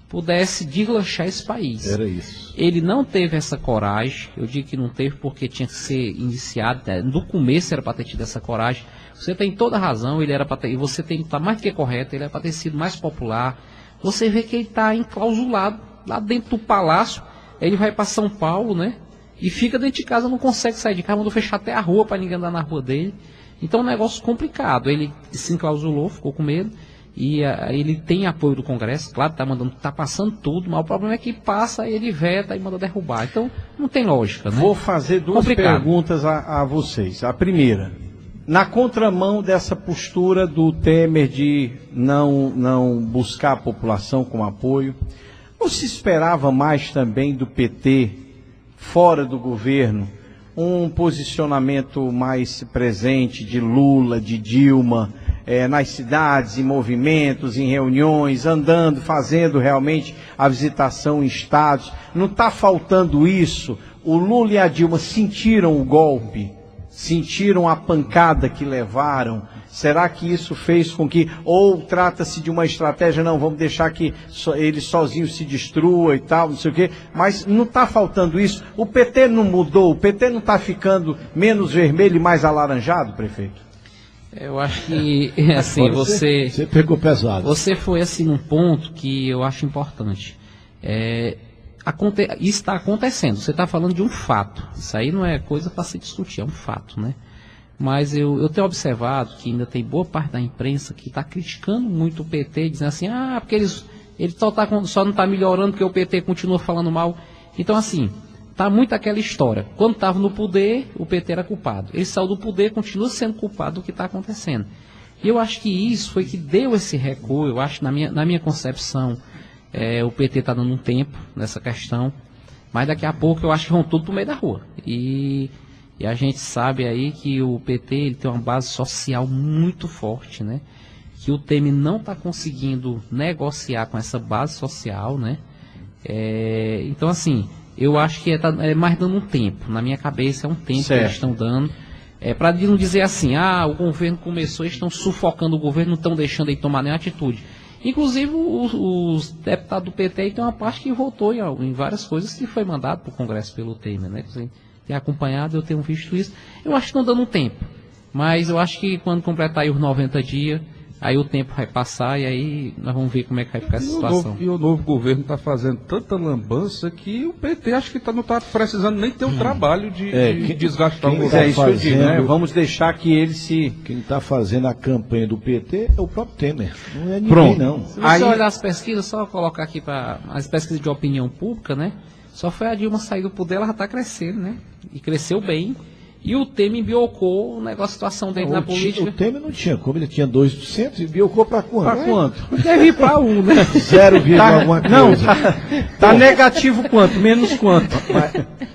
pudesse deslanchar esse país. Era isso. Ele não teve essa coragem, eu digo que não teve porque tinha que ser iniciado, né? No começo era para ter tido essa coragem. Você tem toda a razão, ele era para ter, e você tem que estar mais do que correto, ele era para ter sido mais popular. Você vê que ele está enclausulado lá dentro do palácio, ele vai para São Paulo, né? E fica dentro de casa, não consegue sair de casa, mandou fechar até a rua para ninguém andar na rua dele. Então é um negócio complicado. Ele se enclausulou, ficou com medo. E ele tem apoio do Congresso, claro, tá passando tudo, mas o problema é que passa, ele veta e manda derrubar. Então não tem lógica, né? Vou fazer 2 perguntas a vocês. A primeira, na contramão dessa postura do Temer de não buscar a população com apoio, não se esperava mais também do PT, fora do governo, um posicionamento mais presente de Lula, de Dilma, nas cidades, em movimentos, em reuniões, andando, fazendo realmente a visitação em estados? Não está faltando isso? O Lula e a Dilma sentiram o golpe? Sentiram a pancada que levaram? Será que isso fez com que, ou trata-se de uma estratégia, não, vamos deixar que ele sozinho se destrua e tal, não sei o quê, mas não está faltando isso? O PT não mudou? O PT não está ficando menos vermelho e mais alaranjado, prefeito? Eu acho que, assim, você pegou pesado. Você foi, assim, num ponto que eu acho importante. Isso está acontecendo, você está falando de um fato. Isso aí não é coisa para se discutir, é um fato, né? Mas eu tenho observado que ainda tem boa parte da imprensa que está criticando muito o PT, dizendo assim, porque ele só não está melhorando porque o PT continua falando mal. Então, assim, está muito aquela história. Quando estava no poder, o PT era culpado. Ele saiu do poder, continua sendo culpado do que está acontecendo. E eu acho que isso foi que deu esse recuo. Eu acho, na minha concepção, o PT está dando um tempo nessa questão, mas daqui a pouco eu acho que vão tudo para o meio da rua. E a gente sabe aí que o PT ele tem uma base social muito forte, né? Que o Temer não está conseguindo negociar com essa base social, né? Então, assim, eu acho que é mais dando um tempo. Na minha cabeça é um tempo que eles estão dando. Para não dizer assim, o governo começou, eles estão sufocando o governo, não estão deixando ele tomar nenhuma atitude. Inclusive, os deputados do PT tem uma parte que votou em várias coisas que foi mandado para o Congresso pelo Temer, né? Tem acompanhado, eu tenho visto isso. Eu acho que estão dando um tempo. Mas eu acho que quando completar aí os 90 dias, aí o tempo vai passar e aí nós vamos ver como é que vai ficar essa situação. E o novo governo está fazendo tanta lambança que o PT acho que não está precisando nem ter o trabalho de desgastar o governo. Isso eu digo, né? Vamos deixar que ele se... Quem está fazendo a campanha do PT é o próprio Temer. Não é ninguém, não. Se você olhar as pesquisas, só colocar aqui para as pesquisas de opinião pública, né? Só foi a Dilma sair do poder, ela já está crescendo, né? E cresceu bem. E o Temer embiocou a situação dele na política. O Temer não tinha como, ele tinha 2%, e embiocou para quanto? Para quanto? Deve ir para 1, né? 0, alguma coisa. Não, tá negativo quanto? Menos quanto?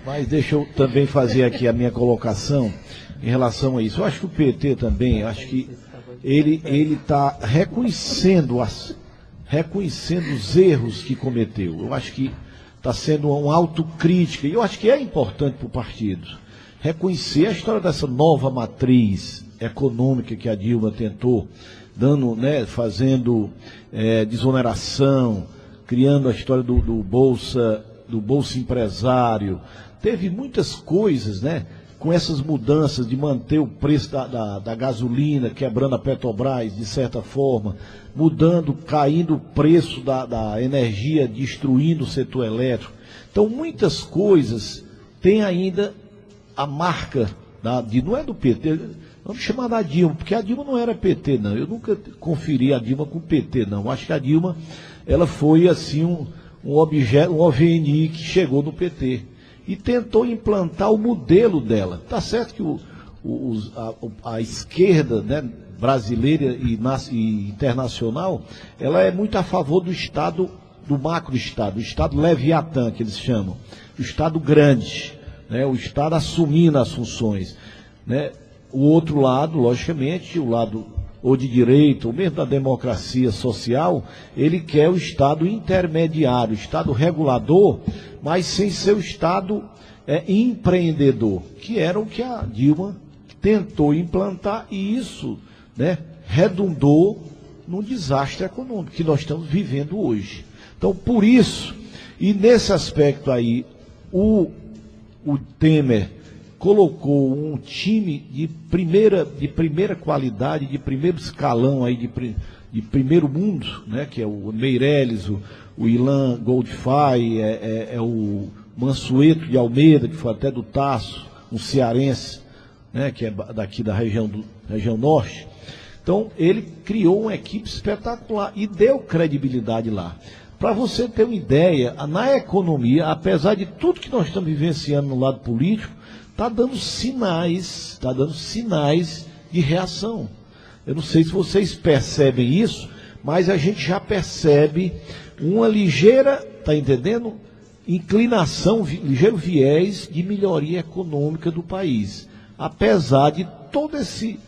Mas deixa eu também fazer aqui a minha colocação em relação a isso. Eu acho que o PT também, acho que ele está reconhecendo os erros que cometeu. Eu acho que está sendo uma autocrítica, e eu acho que é importante para o partido reconhecer a história dessa nova matriz econômica que a Dilma tentou, fazendo desoneração, criando a história do Bolsa Empresário. Teve muitas coisas, né, com essas mudanças de manter o preço da gasolina, quebrando a Petrobras, de certa forma, mudando, caindo o preço da energia, destruindo o setor elétrico. Então, muitas coisas têm ainda a marca, não é do PT, vamos chamar da Dilma, porque a Dilma não era PT, não. Eu nunca conferi a Dilma com PT, não. Acho que a Dilma, ela foi, assim, um objeto, um OVNI que chegou no PT e tentou implantar o modelo dela. Tá certo que a esquerda, né, brasileira e internacional, ela é muito a favor do Estado, do macro-Estado, o Estado Leviatã, que eles chamam, o Estado grande, né, o Estado assumindo as funções, né. O outro lado, logicamente, o lado ou de direita, ou mesmo da democracia social, ele quer o Estado intermediário, o Estado regulador, mas sem ser o Estado empreendedor, que era o que a Dilma tentou implantar, e isso, né, redundou num desastre econômico que nós estamos vivendo hoje. Então, por isso, e nesse aspecto aí, o Temer colocou um time de primeira qualidade, de primeiro escalão aí, de primeiro mundo, né, que é o Meirelles, o Ilan Goldfein, o Mansueto de Almeida, que foi até do Tasso, um cearense, né, que é daqui da região norte. Então, ele criou uma equipe espetacular e deu credibilidade lá. Para você ter uma ideia, na economia, apesar de tudo que nós estamos vivenciando no lado político, está dando sinais de reação. Eu não sei se vocês percebem isso, mas a gente já percebe uma ligeira, está entendendo? Inclinação, ligeiro viés de melhoria econômica do país, apesar de todo esse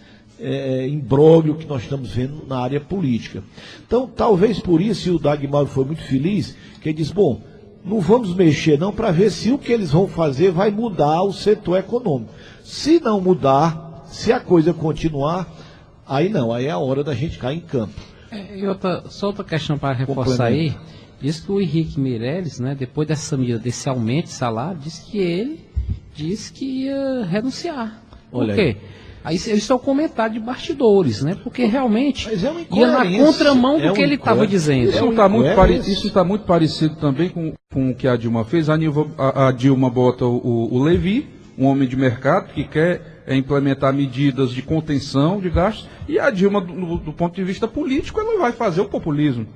imbróglio que nós estamos vendo na área política. Então, talvez por isso, e o Dagmar foi muito feliz, que ele diz, bom, não vamos mexer não para ver se o que eles vão fazer vai mudar o setor econômico. Se não mudar, se a coisa continuar, aí não, aí é a hora da gente cair em campo. Só outra questão para reforçar aí, diz que o Henrique Meirelles, né, depois desse aumento de salário, disse que ia renunciar. Por quê? Aí isso é o comentário de bastidores, né? Porque realmente ia na contramão do que ele estava dizendo. Isso está muito parecido também com o que a Dilma fez. A Dilma bota o Levi, um homem de mercado, que quer implementar medidas de contenção de gastos, e a Dilma, do ponto de vista político, ela vai fazer o populismo.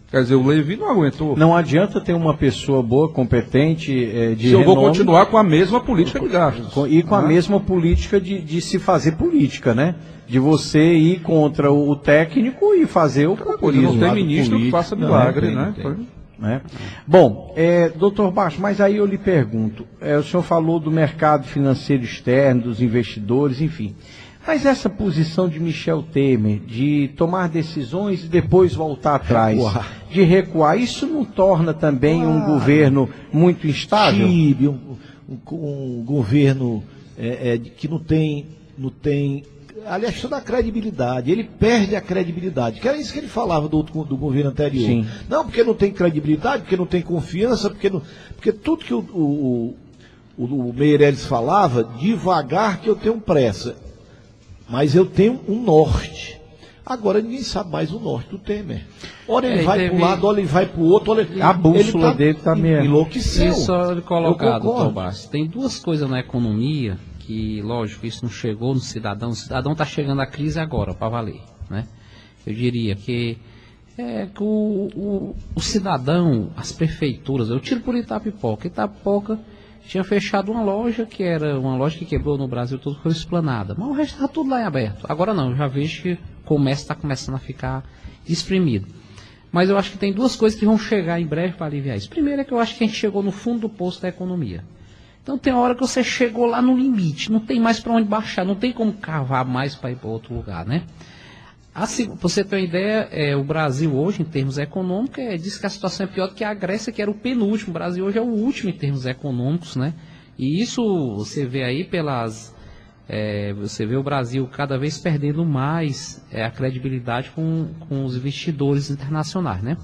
Quer dizer, o Levi não aguentou. Não adianta ter uma pessoa boa, competente, de se eu vou continuar com a mesma política de gastos. E com a mesma política de se fazer política, né? De você ir contra o técnico e fazer o populismo. Não tem ministro que faça milagre, né? Bom, doutor Baixo, mas aí eu lhe pergunto, o senhor falou do mercado financeiro externo, dos investidores, enfim. Mas essa posição de Michel Temer, de tomar decisões e depois voltar atrás, de recuar, isso não torna também um governo muito instável? Um governo que não tem, aliás, toda a credibilidade, ele perde a credibilidade, que era isso que ele falava do governo anterior. Sim. Não, porque não tem credibilidade, porque não tem confiança, porque tudo que o Meirelles falava, devagar que eu tenho pressa. Mas eu tenho um norte. Agora ninguém sabe mais o norte do Temer. Ora ele vai para um lado, ora ele vai para o outro. A bússola dele está meio enlouqueceu. Isso é colocado, doutor Bastos. Tem duas coisas na economia que, lógico, isso não chegou no cidadão. O cidadão está chegando à crise agora, para valer. Né? Eu diria que o cidadão, as prefeituras, eu tiro por Itapipoca. Itapipoca tinha fechado uma loja, que era uma loja que quebrou no Brasil, tudo foi esplanada. Mas o resto está tudo lá em aberto. Agora não, eu já vejo que o comércio está começando a ficar espremido. Mas eu acho que tem duas coisas que vão chegar em breve para aliviar isso. Primeiro é que eu acho que a gente chegou no fundo do poço da economia. Então tem hora que você chegou lá no limite, não tem mais para onde baixar, não tem como cavar mais para ir para outro lugar, né? Assim, para você ter uma ideia, o Brasil hoje, em termos econômicos, diz que a situação é pior do que a Grécia, que era o penúltimo. O Brasil hoje é o último em termos econômicos, né? E isso você vê aí você vê o Brasil cada vez perdendo mais a credibilidade com os investidores internacionais, né?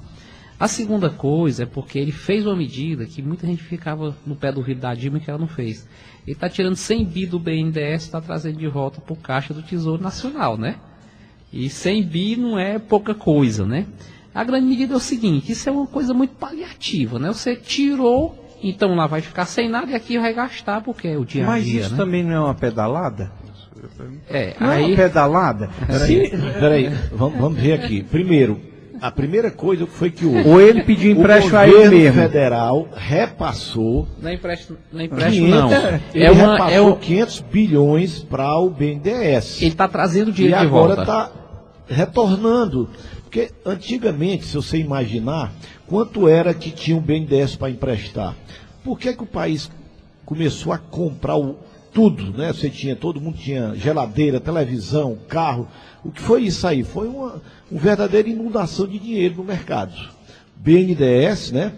A segunda coisa é porque ele fez uma medida que muita gente ficava no pé do ouvido da Dilma que ela não fez. Ele está tirando 100 bi do BNDES e está trazendo de volta para o Caixa do Tesouro Nacional, né? E 100 bi não é pouca coisa, né? A grande medida é o seguinte, isso é uma coisa muito paliativa, né? Você tirou, então lá vai ficar sem nada e aqui vai gastar porque é o dia a dia, Mas isso né? também não é uma pedalada? Não é uma pedalada? Peraí, vamos ver aqui. Primeiro, a primeira coisa foi que ou ele pediu empréstimo aí mesmo. O mesmo. governo federal repassou. Não é empréstimo, não. Ele repassou 500 bilhões para o BNDES. Ele está trazendo dinheiro de E volta. agora está retornando. Porque antigamente, se você imaginar, quanto era que tinha o BNDES para emprestar? Por que o país começou a comprar tudo, né? Todo mundo tinha geladeira, televisão, carro. O que foi isso aí? Foi uma verdadeira inundação de dinheiro no mercado. BNDES, né?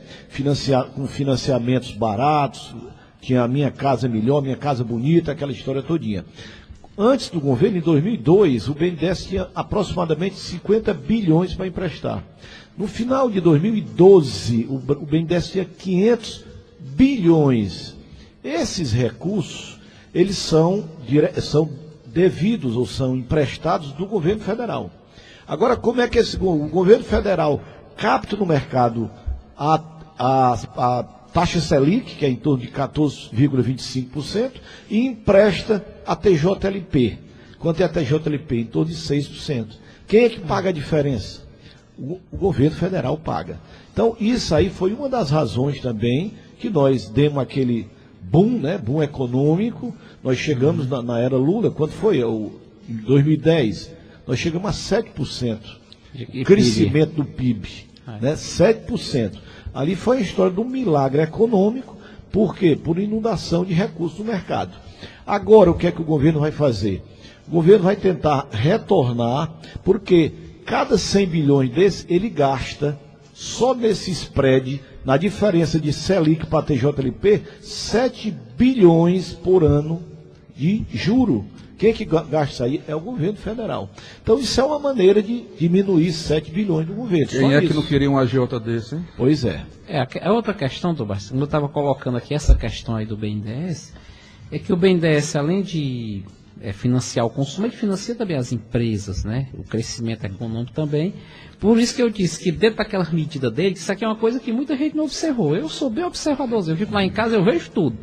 Com financiamentos baratos, tinha a Minha Casa Melhor, Minha Casa Bonita, aquela história todinha. Antes do governo, em 2002, o BNDES tinha aproximadamente 50 bilhões para emprestar. No final de 2012, o BNDES tinha 500 bilhões. Esses recursos, eles são devidos ou são emprestados do governo federal. Agora, como é que o governo federal capta no mercado a taxa Selic, que é em torno de 14,25%, e empresta a TJLP. Quanto é a TJLP? Em torno de 6%. Quem é que paga a diferença? O governo federal paga. Então, isso aí foi uma das razões também que nós demos aquele boom, né? Boom econômico. Nós chegamos na era Lula, quanto foi? Em 2010, nós chegamos a 7% de crescimento do PIB. Né? 7%. Ali foi a história de um milagre econômico. Por quê? Por inundação de recursos no mercado. Agora, o que é que o governo vai fazer? O governo vai tentar retornar, porque cada 100 bilhões desse, ele gasta, só nesse spread, na diferença de Selic para TJLP, 7 bilhões por ano de juro. Quem é que gasta isso aí? É o governo federal. Então, isso é uma maneira de diminuir 7 bilhões do governo. Quem é que não queria um agiota desse, hein? Pois é. A outra questão, Tomás, eu estava colocando aqui essa questão aí do BNDES, é que o BNDES, além de financiar o consumo, ele financia também as empresas, né? O crescimento econômico também. Por isso que eu disse que dentro daquela medida dele, isso aqui é uma coisa que muita gente não observou. Eu sou bem observadorzinho, eu fico lá em casa, eu vejo tudo.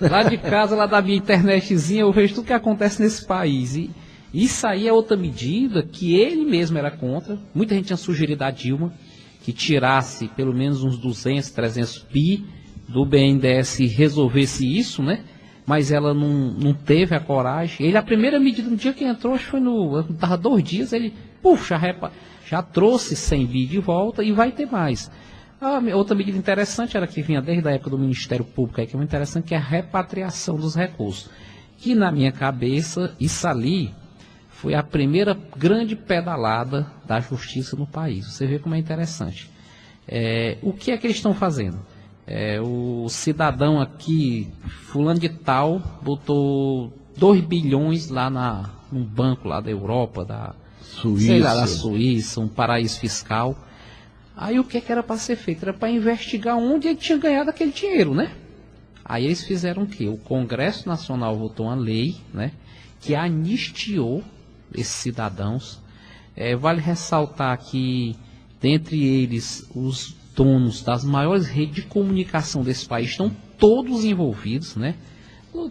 Lá de casa, lá da minha internetzinha, eu vejo tudo que acontece nesse país. E isso aí é outra medida que ele mesmo era contra. Muita gente tinha sugerido a Dilma que tirasse pelo menos uns 200, 300 bi do BNDES e resolvesse isso, né? Mas ela não teve a coragem. A primeira medida, no dia que entrou, acho que foi estava 2 dias, ele, já trouxe 100 bi de volta e vai ter mais. Outra medida interessante era que vinha desde a época do Ministério Público, que é muito interessante, que é a repatriação dos recursos. Que na minha cabeça, isso ali foi a primeira grande pedalada da justiça no país. Você vê como é interessante. O que é que eles estão fazendo? O cidadão aqui, fulano de tal, botou 2 bilhões lá num banco lá da Europa, da Suíça, um paraíso fiscal. Aí o que era para ser feito? Era para investigar onde ele tinha ganhado aquele dinheiro, né? Aí eles fizeram o quê? O Congresso Nacional votou uma lei, né, que anistiou esses cidadãos. Vale ressaltar que, dentre eles, os donos das maiores redes de comunicação desse país estão todos envolvidos, né?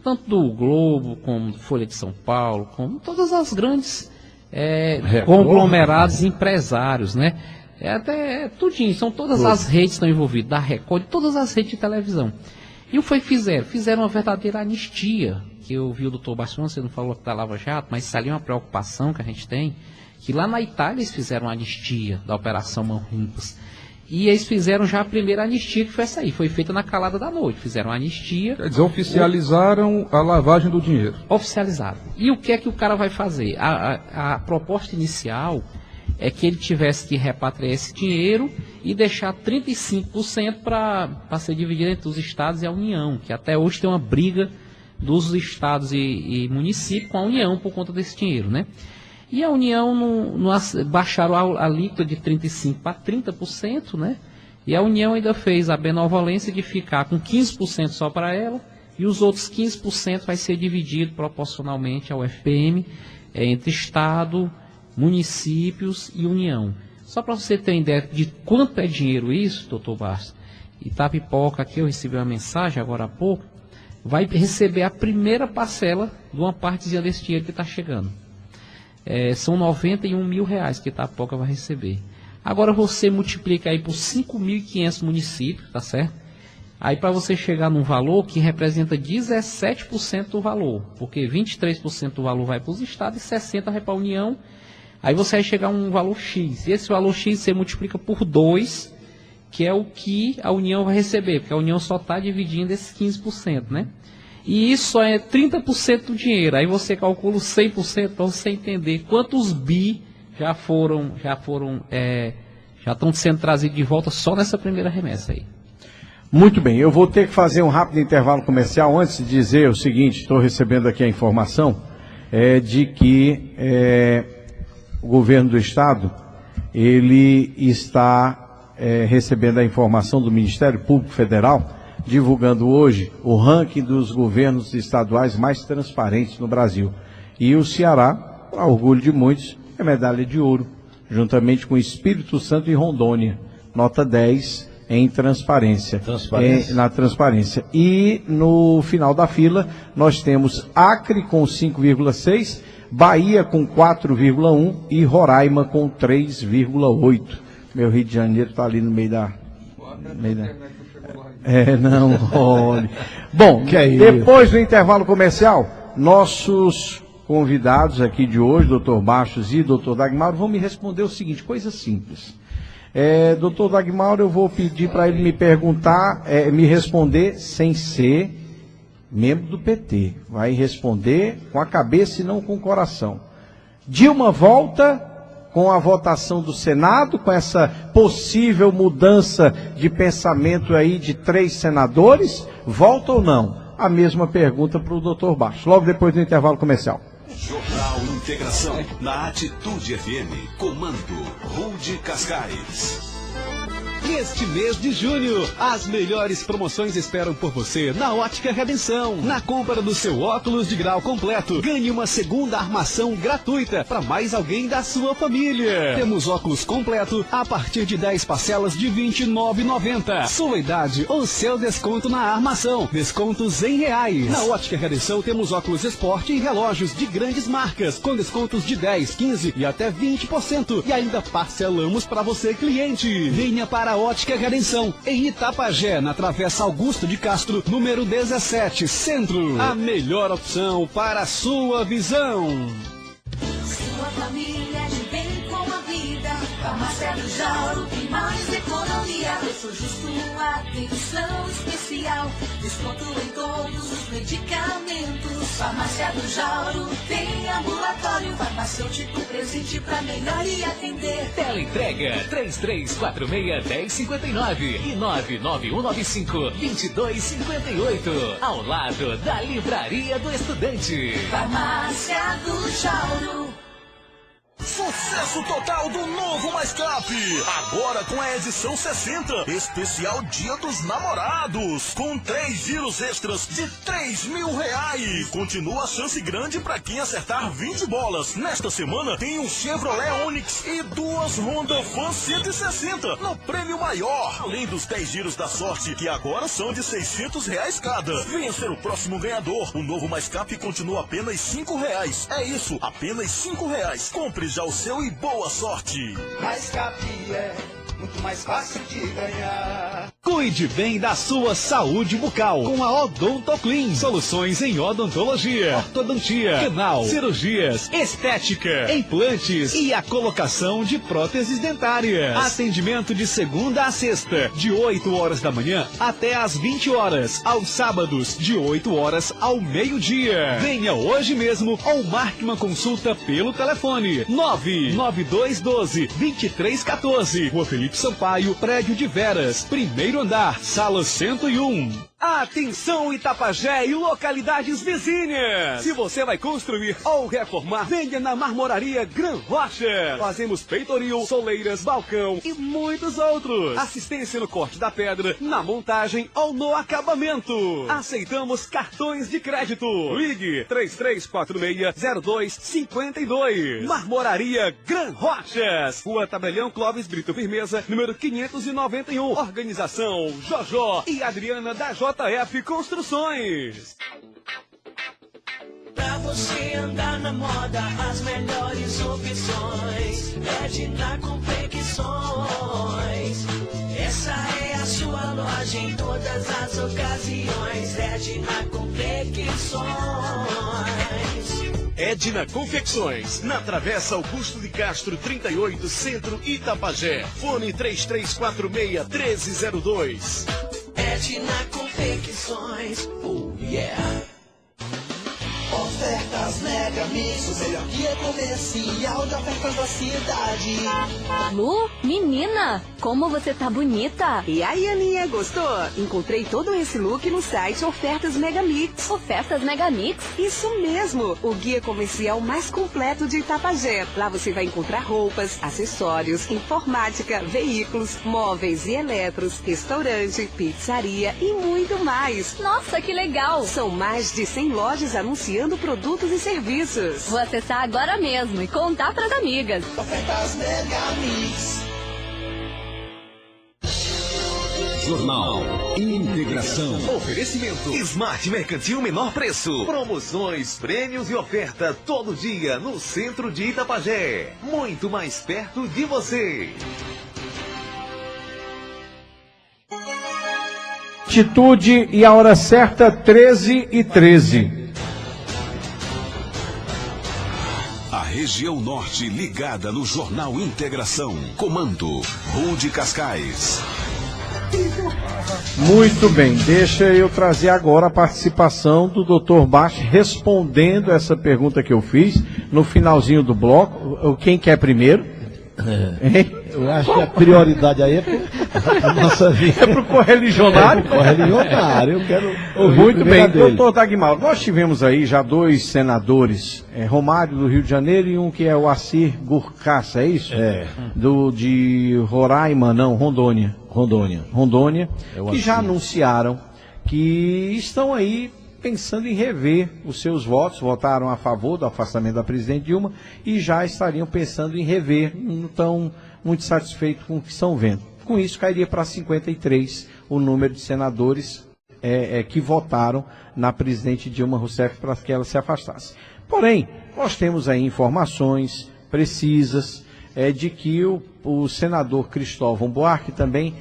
Tanto do Globo, como Folha de São Paulo, como todas as grandes conglomerados empresários, né? Tudinho, são todas as redes que estão envolvidas, da Record, todas as redes de televisão. E o que fizeram uma verdadeira anistia, que eu vi o doutor Barcelona, você não falou que da Lava Jato, mas isso ali é uma preocupação que a gente tem, que lá na Itália eles fizeram uma anistia da Operação Mãos Limpas. E eles fizeram já a primeira anistia, que foi essa aí, foi feita na calada da noite. Fizeram a anistia. Quer dizer, oficializaram a lavagem do dinheiro. Oficializaram. E o que é que o cara vai fazer? A proposta inicial é que ele tivesse que repatriar esse dinheiro e deixar 35% para ser dividido entre os estados e a União, que até hoje tem uma briga dos estados e municípios com a União por conta desse dinheiro, né? E a União baixaram a alíquota de 35% para 30%, né? E a União ainda fez a benevolência de ficar com 15% só para ela, e os outros 15% vai ser dividido proporcionalmente ao FPM, entre Estado, municípios e União. Só para você ter uma ideia de quanto é dinheiro isso, doutor Bastos, Itapipoca, aqui eu recebi uma mensagem agora há pouco, vai receber a primeira parcela de uma partezinha desse dinheiro que está chegando. São R$91 mil que Itapipoca vai receber. Agora você multiplica aí por 5.500 municípios, tá certo? Aí para você chegar num valor que representa 17% do valor, porque 23% do valor vai para os estados e 60% vai para a União. Aí você vai chegar a um valor X. E esse valor X você multiplica por 2, que é o que a União vai receber, porque a União só está dividindo esses 15%, né? E isso só é 30% do dinheiro. Aí você calcula 100% para você entender quantos bi já estão sendo trazidos de volta só nessa primeira remessa aí. Muito bem, eu vou ter que fazer um rápido intervalo comercial antes de dizer o seguinte, estou recebendo aqui a informação de que o governo do estado, ele está recebendo a informação do Ministério Público Federal, divulgando hoje o ranking dos governos estaduais mais transparentes no Brasil. E o Ceará, para orgulho de muitos, é medalha de ouro, juntamente com Espírito Santo e Rondônia, nota 10 em transparência. Na transparência. E no final da fila, nós temos Acre com 5,6, Bahia com 4,1 e Roraima com 3,8. Meu Rio de Janeiro está ali no meio da... não, olha. Bom, depois do intervalo comercial, nossos convidados aqui de hoje, Dr. Bastos e Dr. Dagmar, vão me responder o seguinte, coisa simples. Dr. Dagmar, eu vou pedir para ele me perguntar, me responder sem ser membro do PT. Vai responder com a cabeça e não com o coração. Dilma volta com a votação do Senado, com essa possível mudança de pensamento aí de 3 senadores, volta ou não? A mesma pergunta para o Dr. Bastos, logo depois do intervalo comercial. Jornal Integração, na Atitude FM, comando Rude Cascais. Neste mês de junho, as melhores promoções esperam por você na Ótica Redenção. Na compra do seu óculos de grau completo, ganhe uma segunda armação gratuita para mais alguém da sua família. Temos óculos completo a partir de 10 parcelas de R$ 29,90. Sua idade ou seu desconto na armação. Descontos em reais. Na Ótica Redenção temos óculos esporte e relógios de grandes marcas, com descontos de 10, 15 e até 20%. E ainda parcelamos para você, cliente. Venha para a Ótica Redenção, em Itapajé, na Travessa Augusto de Castro, número 17, Centro. A melhor opção para a sua visão. Sua família de bem com a vida. Farmácia do Jauro tem mais economia. Preço justo, atenção especial. Desconto em todos os medicamentos. Farmácia do Jauro tem ambulatório. Farmacêutico presente pra melhor lhe atender. Teleentrega 3346-1059 e 99195-2258. Ao lado da Livraria do Estudante. Farmácia do Jauro. Sucesso total do novo Mais Cap. Agora com a edição 60, especial Dia dos Namorados, com 3 giros extras de R$3.000. Continua a chance grande para quem acertar 20 bolas. Nesta semana tem um Chevrolet Onix e 2 Honda Fan 160 no prêmio maior, além dos 10 giros da sorte, que agora são de R$600 cada. Venha ser o próximo ganhador. O novo Mais Cap continua apenas R$5. É isso, apenas R$5. Compre já o seu e boa sorte. Mais Cap é muito mais fácil de ganhar. Cuide bem da sua saúde bucal com a Odontoclean. Soluções em odontologia, ortodontia, canal, cirurgias, estética, implantes e a colocação de próteses dentárias. Atendimento de segunda a sexta, de 8 horas da manhã até às 20 horas. Aos sábados, de 8 horas ao meio-dia. Venha hoje mesmo ou marque uma consulta pelo telefone 99212-2314. Rua Felipe Sampaio, prédio de Veras, primeiro andar, sala 101. Atenção Itapajé e localidades vizinhas! Se você vai construir ou reformar, venha na Marmoraria Gran Rocha. Fazemos peitoril, soleiras, balcão e muitos outros. Assistência no corte da pedra, na montagem ou no acabamento. Aceitamos cartões de crédito. Ligue 3346-0252. Marmoraria Gran Rochas. Rua Tabelião Clóvis Brito Firmeza, número 591. Organização Jojó e Adriana da JF Construções. Pra você andar na moda, as melhores opções. Edna Confecções. Essa é a sua loja em todas as ocasiões. Edna Confecções. Edna Confecções, na Travessa Augusto de Castro 38, Centro Itapajé. Fone 3346-1302. Edna Confecções, oh yeah. Ofertas Mega Mix, o melhor guia comercial de ofertas da cidade. Lu, menina, como você tá bonita. E aí, Aninha, gostou? Encontrei todo esse look no site Ofertas Mega Mix. Ofertas Mega Mix? Isso mesmo, o guia comercial mais completo de Itapajé. Lá você vai encontrar roupas, acessórios, informática, veículos, móveis e eletros, restaurante, pizzaria e muito mais. Nossa, que legal! São mais de 100 lojas anunciando produtos e serviços. Vou acessar agora mesmo e contar pras amigas. Ofertas Mega Mix. Jornal Integração. Oferecimento Smart Mercantil Menor Preço. Promoções, prêmios e oferta todo dia no centro de Itapajé. Muito mais perto de você. Atitude e a hora certa, 13h13. A região norte ligada no Jornal Integração. Comando Rude Cascais. Muito bem, deixa eu trazer agora a participação do Dr. Bach respondendo essa pergunta que eu fiz no finalzinho do bloco. Quem quer primeiro? Eu acho que a prioridade aí é para nossa vida. É para o correligionário? Correligionário, eu quero ouvir. Muito bem, dele. doutor Dagmar, nós tivemos aí já 2 senadores, Romário do Rio de Janeiro e um que é o Assir Gurcaça, é isso? É. De Roraima, não, Rondônia, que já anunciaram que estão aí pensando em rever os seus votos, votaram a favor do afastamento da presidente Dilma e já estariam pensando em rever, não estão muito satisfeitos com o que estão vendo. Com isso, cairia para 53 o número de senadores que votaram na presidente Dilma Rousseff para que ela se afastasse. Porém, nós temos aí informações precisas de que o senador Cristóvão Buarque também,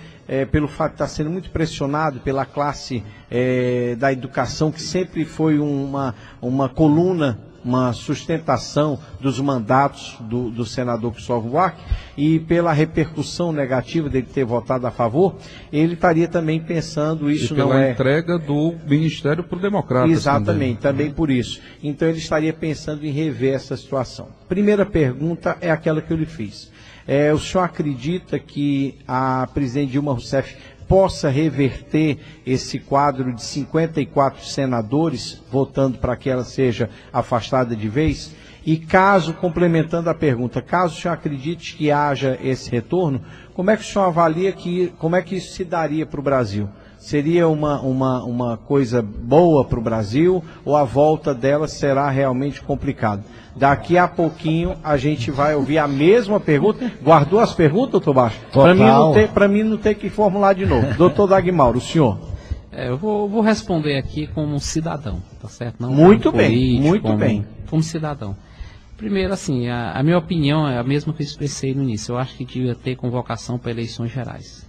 pelo fato de estar sendo muito pressionado pela classe da educação, que sempre foi uma coluna, uma sustentação dos mandatos do senador Cristóvão Buarque, e pela repercussão negativa dele ter votado a favor, ele estaria também pensando, isso não é... pela entrega do Ministério para o Democratas. Exatamente, também por isso. Então ele estaria pensando em rever essa situação. Primeira pergunta é aquela que eu lhe fiz. O senhor acredita que a presidente Dilma Rousseff possa reverter esse quadro de 54 senadores votando para que ela seja afastada de vez? E caso, complementando a pergunta, caso o senhor acredite que haja esse retorno, como é que o senhor avalia como é que isso se daria para o Brasil? Seria uma coisa boa para o Brasil ou a volta dela será realmente complicada? Daqui a pouquinho a gente vai ouvir a mesma pergunta. Guardou as perguntas, doutor Baixo? Para mim não ter que formular de novo. Doutor Dagmar, o senhor? Eu vou responder aqui como um cidadão, tá certo? Não muito como bem, político, muito bem. Como cidadão. Primeiro, assim, a minha opinião é a mesma que eu expressei no início. Eu acho que devia ter convocação para eleições gerais,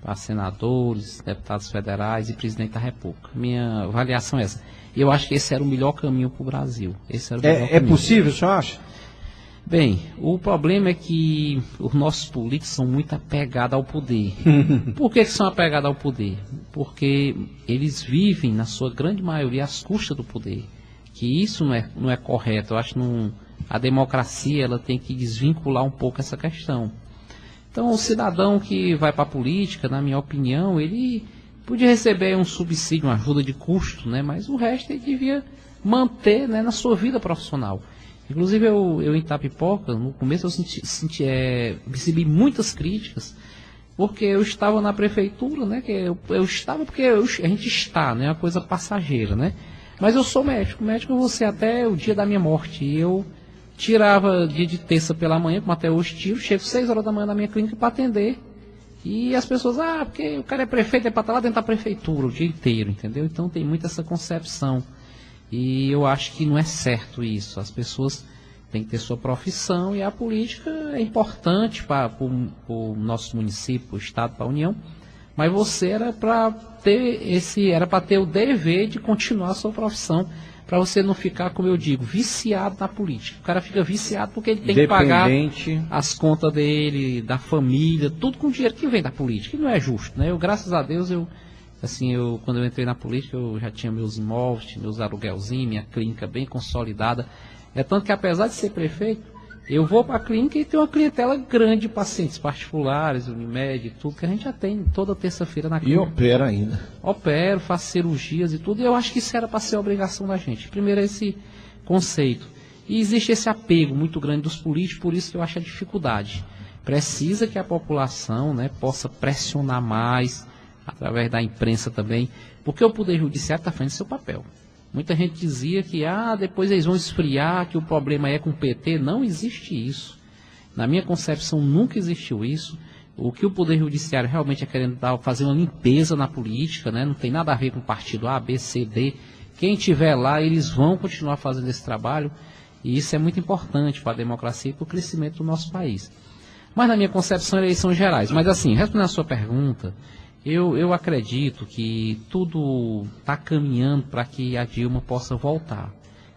para senadores, deputados federais e presidente da República. Minha avaliação é essa. Eu acho que esse era o melhor caminho para o Brasil. É possível, o senhor acha? Bem, o problema é que os nossos políticos são muito apegados ao poder. Por que são apegados ao poder? Porque eles vivem, na sua grande maioria, às custas do poder. Que isso não é correto. Eu acho que a democracia ela tem que desvincular um pouco essa questão. Então, o cidadão que vai para a política, na minha opinião, ele podia receber um subsídio, uma ajuda de custo, né? Mas o resto ele devia manter, né, na sua vida profissional. Inclusive eu em Itapipoca, no começo eu recebi muitas críticas, porque eu estava na prefeitura, né? Que eu estava porque a gente está, né? É uma coisa passageira, né? Mas eu sou médico eu vou ser até o dia da minha morte. E eu tirava dia de terça pela manhã, como até hoje tiro, chego 6 horas da manhã na minha clínica para atender. E as pessoas, porque o cara é prefeito, é para estar lá dentro da prefeitura o dia inteiro, entendeu? Então tem muito essa concepção. E eu acho que não é certo isso. As pessoas têm que ter sua profissão e a política é importante para o nosso município, para o Estado, para a União. Mas você era para ter o dever de continuar a sua profissão, para você não ficar, como eu digo, viciado na política. O cara fica viciado porque ele tem que pagar as contas dele, da família, tudo com o dinheiro que vem da política. E não é justo, né? Graças a Deus, quando eu entrei na política, eu já tinha meus imóveis, meus aluguelzinhos, minha clínica bem consolidada. É tanto que, apesar de ser prefeito, eu vou para a clínica e tem uma clientela grande de pacientes particulares, Unimed, tudo, que a gente atende toda terça-feira na clínica. E opera ainda. Opero, faço cirurgias e tudo, e eu acho que isso era para ser a obrigação da gente. Primeiro, esse conceito. E existe esse apego muito grande dos políticos, por isso que eu acho a dificuldade. Precisa que a população, né, possa pressionar mais, através da imprensa também, porque o Poder Judiciário está fazendo seu papel. Muita gente dizia que depois eles vão esfriar, que o problema é com o PT. Não existe isso. Na minha concepção, nunca existiu isso. O que o Poder Judiciário realmente é querendo fazer uma limpeza na política, né? Não tem nada a ver com o partido A, B, C, D. Quem estiver lá, eles vão continuar fazendo esse trabalho. E isso é muito importante para a democracia e para o crescimento do nosso país. Mas na minha concepção, eleições gerais. Mas assim, respondendo a sua pergunta, eu acredito que tudo está caminhando para que a Dilma possa voltar.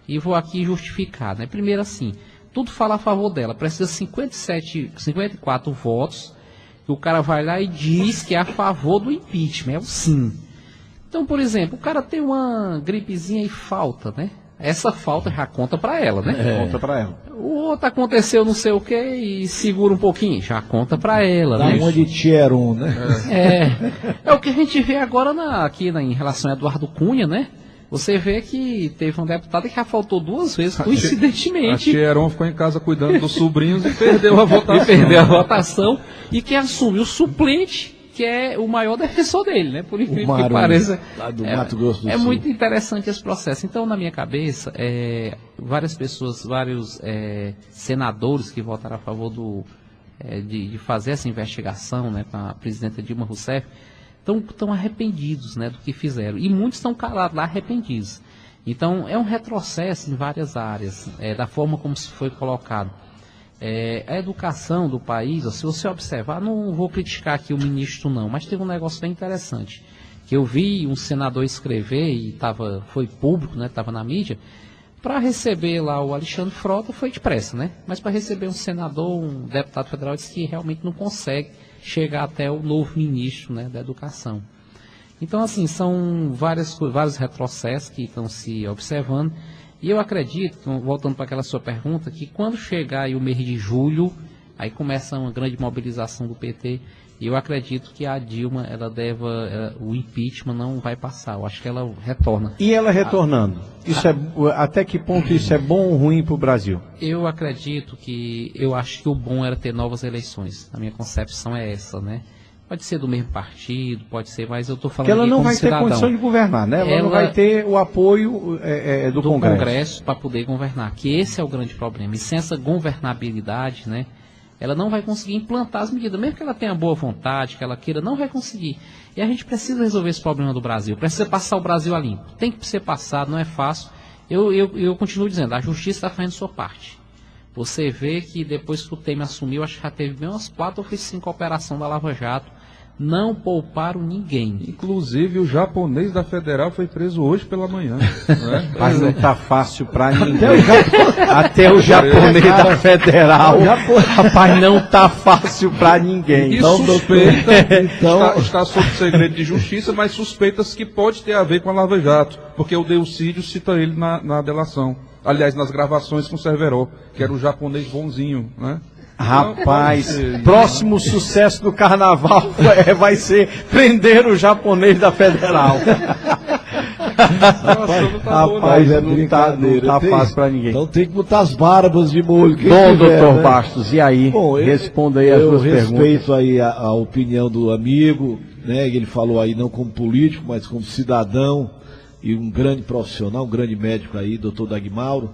E vou aqui justificar, né? Primeiro assim, tudo fala a favor dela. Precisa 54 votos, que o cara vai lá e diz que é a favor do impeachment, é o sim. Então, por exemplo, o cara tem uma gripezinha e falta, né? Essa falta já conta para ela, né? Conta para ela. O outro aconteceu não sei o que e segura um pouquinho, já conta para ela. Dá uma de tier 1, né? É o que a gente vê agora em relação a Eduardo Cunha, né? Você vê que teve um deputado que já faltou 2 vezes, coincidentemente. A tier 1 ficou em casa cuidando dos sobrinhos e perdeu a votação. E quem assumiu o suplente, que é o maior defensor dele, né? Por incrível que pareça. Lá do Mato Grosso do Sul. Muito interessante esse processo. Então, na minha cabeça, várias pessoas, vários senadores que votaram a favor de fazer essa investigação, né, com a presidenta Dilma Rousseff, estão arrependidos, né, do que fizeram. E muitos estão calados lá, arrependidos. Então, é um retrocesso em várias áreas, da forma como se foi colocado. A educação do país, se você observar, não vou criticar aqui o ministro não, mas teve um negócio bem interessante, que eu vi um senador escrever, e foi público, né, estava na mídia, para receber lá o Alexandre Frota foi depressa, né? Mas para receber um senador, um deputado federal, disse que realmente não consegue chegar até o novo ministro, né, da educação. Então, assim, são vários retrocessos que estão se observando. E eu acredito, voltando para aquela sua pergunta, que quando chegar aí o mês de julho, aí começa uma grande mobilização do PT, e eu acredito que a Dilma, o impeachment não vai passar, eu acho que ela retorna. E ela retornando, até que ponto isso é bom ou ruim para o Brasil? Eu acho que o bom era ter novas eleições, a minha concepção é essa, né? Pode ser do mesmo partido, pode ser, mas eu estou falando que ela não vai cidadão. ter condição de governar, né? Ela não vai ter o apoio do Congresso para poder governar, que esse é o grande problema. E sem essa governabilidade, né, ela não vai conseguir implantar as medidas, mesmo que ela tenha boa vontade, que ela queira, não vai conseguir. E a gente precisa resolver esse problema do Brasil, precisa passar o Brasil a limpo. Tem que ser passado, não é fácil. Eu continuo dizendo, a justiça está fazendo sua parte. Você vê que depois que o Temer assumiu, acho que já teve bem umas 4 ou 5 operações da Lava Jato. Não pouparam ninguém. Inclusive o japonês da Federal foi preso hoje pela manhã. Né? Mas não está fácil para ninguém. Até o japonês da Federal. Rapaz, não está fácil para ninguém. E suspeita, está sob segredo de justiça, mas suspeitas que pode ter a ver com a Lava Jato. Porque o Delcídio cita ele na delação. Aliás, nas gravações com o Cerveró, que era o japonês bonzinho, né? Rapaz, próximo sucesso do carnaval vai ser prender o japonês da Federal. Rapaz, é brincadeira. Não tá fácil pra ninguém. Então tem que botar as barbas de molho. Doutor Bastos, e aí? Bom, responda aí as duas perguntas. Eu respeito aí a opinião do amigo, né? Ele falou aí não como político, mas como cidadão e um grande profissional, um grande médico aí, doutor Dagmauro.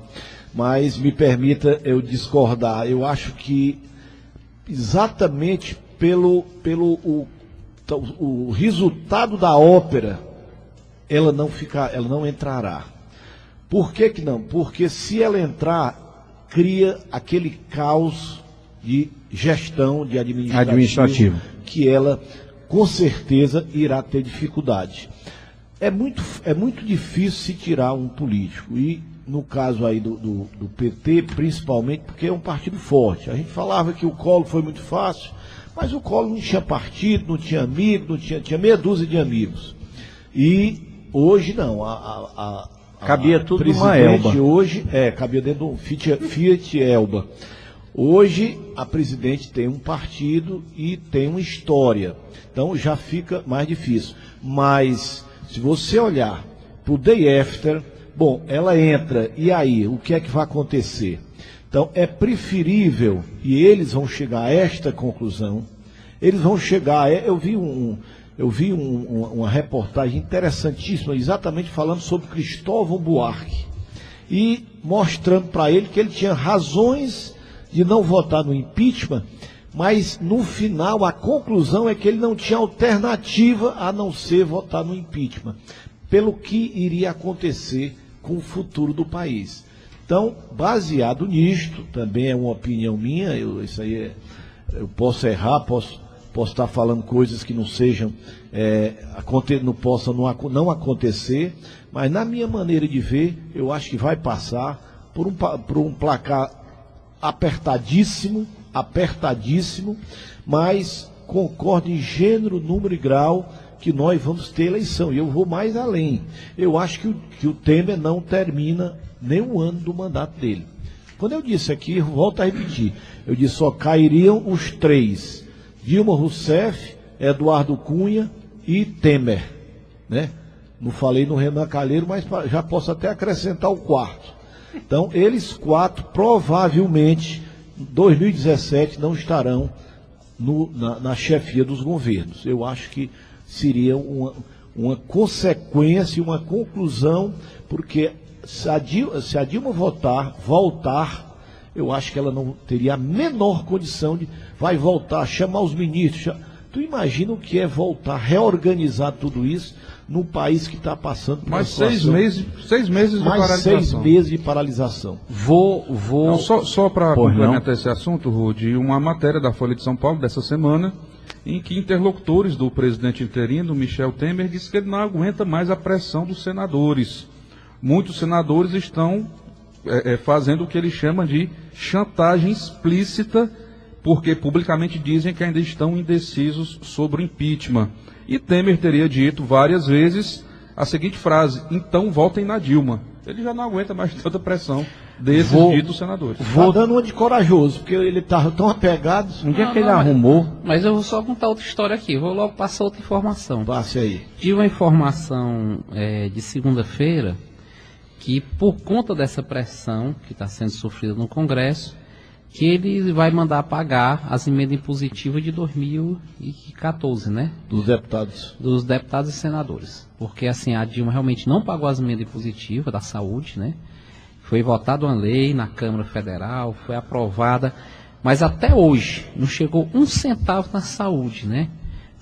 Mas me permita eu discordar. Eu acho que exatamente pelo resultado da ópera, ela não entrará. Por que não? Porque se ela entrar, cria aquele caos de gestão, de administrativo, que ela com certeza irá ter dificuldade. É muito difícil se tirar um político, e no caso aí do PT, principalmente, porque é um partido forte. A gente falava que o Collor foi muito fácil, mas o Collor não tinha partido, não tinha amigo, tinha meia dúzia de amigos. E hoje não, cabia tudo numa Elba. Hoje, cabia dentro do Fiat Elba. Hoje a presidente tem um partido e tem uma história, então já fica mais difícil. Mas se você olhar para o day after, bom, ela entra, e aí, o que é que vai acontecer? Então, é preferível, e eles vão chegar a esta conclusão, eu vi uma reportagem interessantíssima, exatamente falando sobre Cristóvão Buarque, e mostrando para ele que ele tinha razões de não votar no impeachment, mas no final a conclusão é que ele não tinha alternativa a não ser votar no impeachment, pelo que iria acontecer com o futuro do país. Então, baseado nisto, também é uma opinião minha, eu posso errar, posso estar falando coisas que não sejam, não acontecer, mas na minha maneira de ver, eu acho que vai passar por um placar apertadíssimo, mas concordo em gênero, número e grau que nós vamos ter eleição. E eu vou mais além. Eu acho que o Temer não termina nem um ano do mandato dele. Quando eu disse aqui, volto a repetir, eu disse só cairiam os três: Dilma Rousseff, Eduardo Cunha e Temer, né? Não falei no Renan Calheiro, mas já posso até acrescentar o quarto. Então, eles quatro provavelmente em 2017 não estarão na chefia dos governos. Eu acho que seria uma consequência, uma conclusão, porque se a Dilma voltar, eu acho que ela não teria a menor condição de voltar, chamar os ministros. Tu imagina o que é voltar, reorganizar tudo isso num país que está passando por mais 6 meses de paralisação. 6 meses de paralisação. Não, só para complementar esse assunto, Rude, uma matéria da Folha de São Paulo dessa semana, em que interlocutores do presidente interino, Michel Temer, disse que ele não aguenta mais a pressão dos senadores. Muitos senadores estão fazendo o que ele chama de chantagem explícita, porque publicamente dizem que ainda estão indecisos sobre o impeachment. E Temer teria dito várias vezes a seguinte frase: então votem na Dilma. Ele já não aguenta mais tanta pressão desses ditos senadores. Vou dando uma de corajoso, porque ele estava tão apegado. Onde é que ele arrumou? Mas eu vou só contar outra história aqui. Vou logo passar outra informação. Passe aí. Tive uma informação de segunda-feira que, por conta dessa pressão que está sendo sofrida no Congresso, que ele vai mandar pagar as emendas impositivas de 2014, né? Dos deputados. Dos deputados e senadores. Porque, assim, a Dilma realmente não pagou as emendas impositivas da saúde, né? Foi votada uma lei na Câmara Federal, foi aprovada, mas até hoje não chegou um centavo na saúde, né?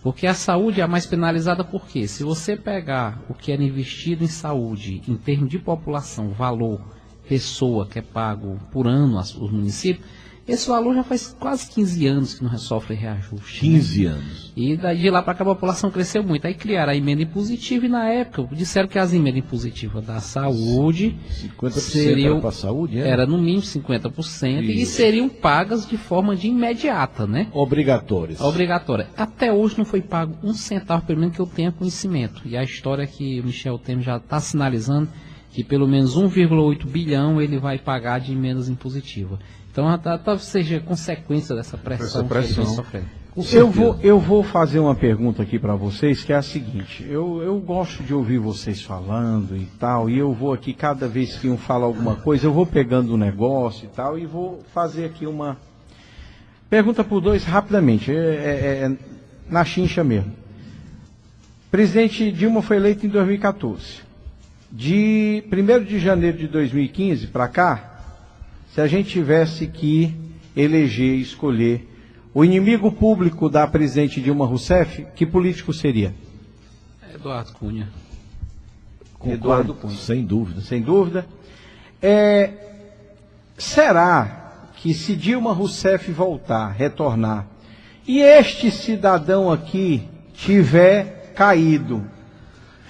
Porque a saúde é a mais penalizada por quê? Se você pegar o que era investido em saúde, em termos de população, valor, pessoa que é pago por ano aos municípios, esse valor já faz quase 15 anos que não sofre reajuste. 15 anos. E daí de lá para cá a população cresceu muito. Aí criaram a emenda impositiva e na época disseram que as emendas impositivas da saúde 50% seriam, era para a saúde? Era no mínimo 50% e seriam pagas de forma de imediata, né? Obrigatórias. Obrigatória. Até hoje não foi pago um centavo, pelo menos que eu tenha conhecimento. E a história que o Michel Temer já está sinalizando que pelo menos 1,8 bilhão ele vai pagar de emendas impositivas. Então, talvez seja consequência dessa pressão. Que ele vem sofrendo. Eu vou fazer uma pergunta aqui para vocês, que é a seguinte: eu gosto de ouvir vocês falando e tal, e eu vou aqui, cada vez que um fala alguma coisa, eu vou pegando um negócio e tal, e vou fazer aqui uma pergunta por dois rapidamente, na chincha mesmo. Presidente Dilma foi eleito em 2014. De 1º de janeiro de 2015 para cá, se a gente tivesse que eleger, escolher o inimigo público da presidente Dilma Rousseff, que político seria? Eduardo Cunha. Eduardo Cunha. Sem dúvida. Sem dúvida. Será que se Dilma Rousseff voltar, retornar, e este cidadão aqui tiver caído,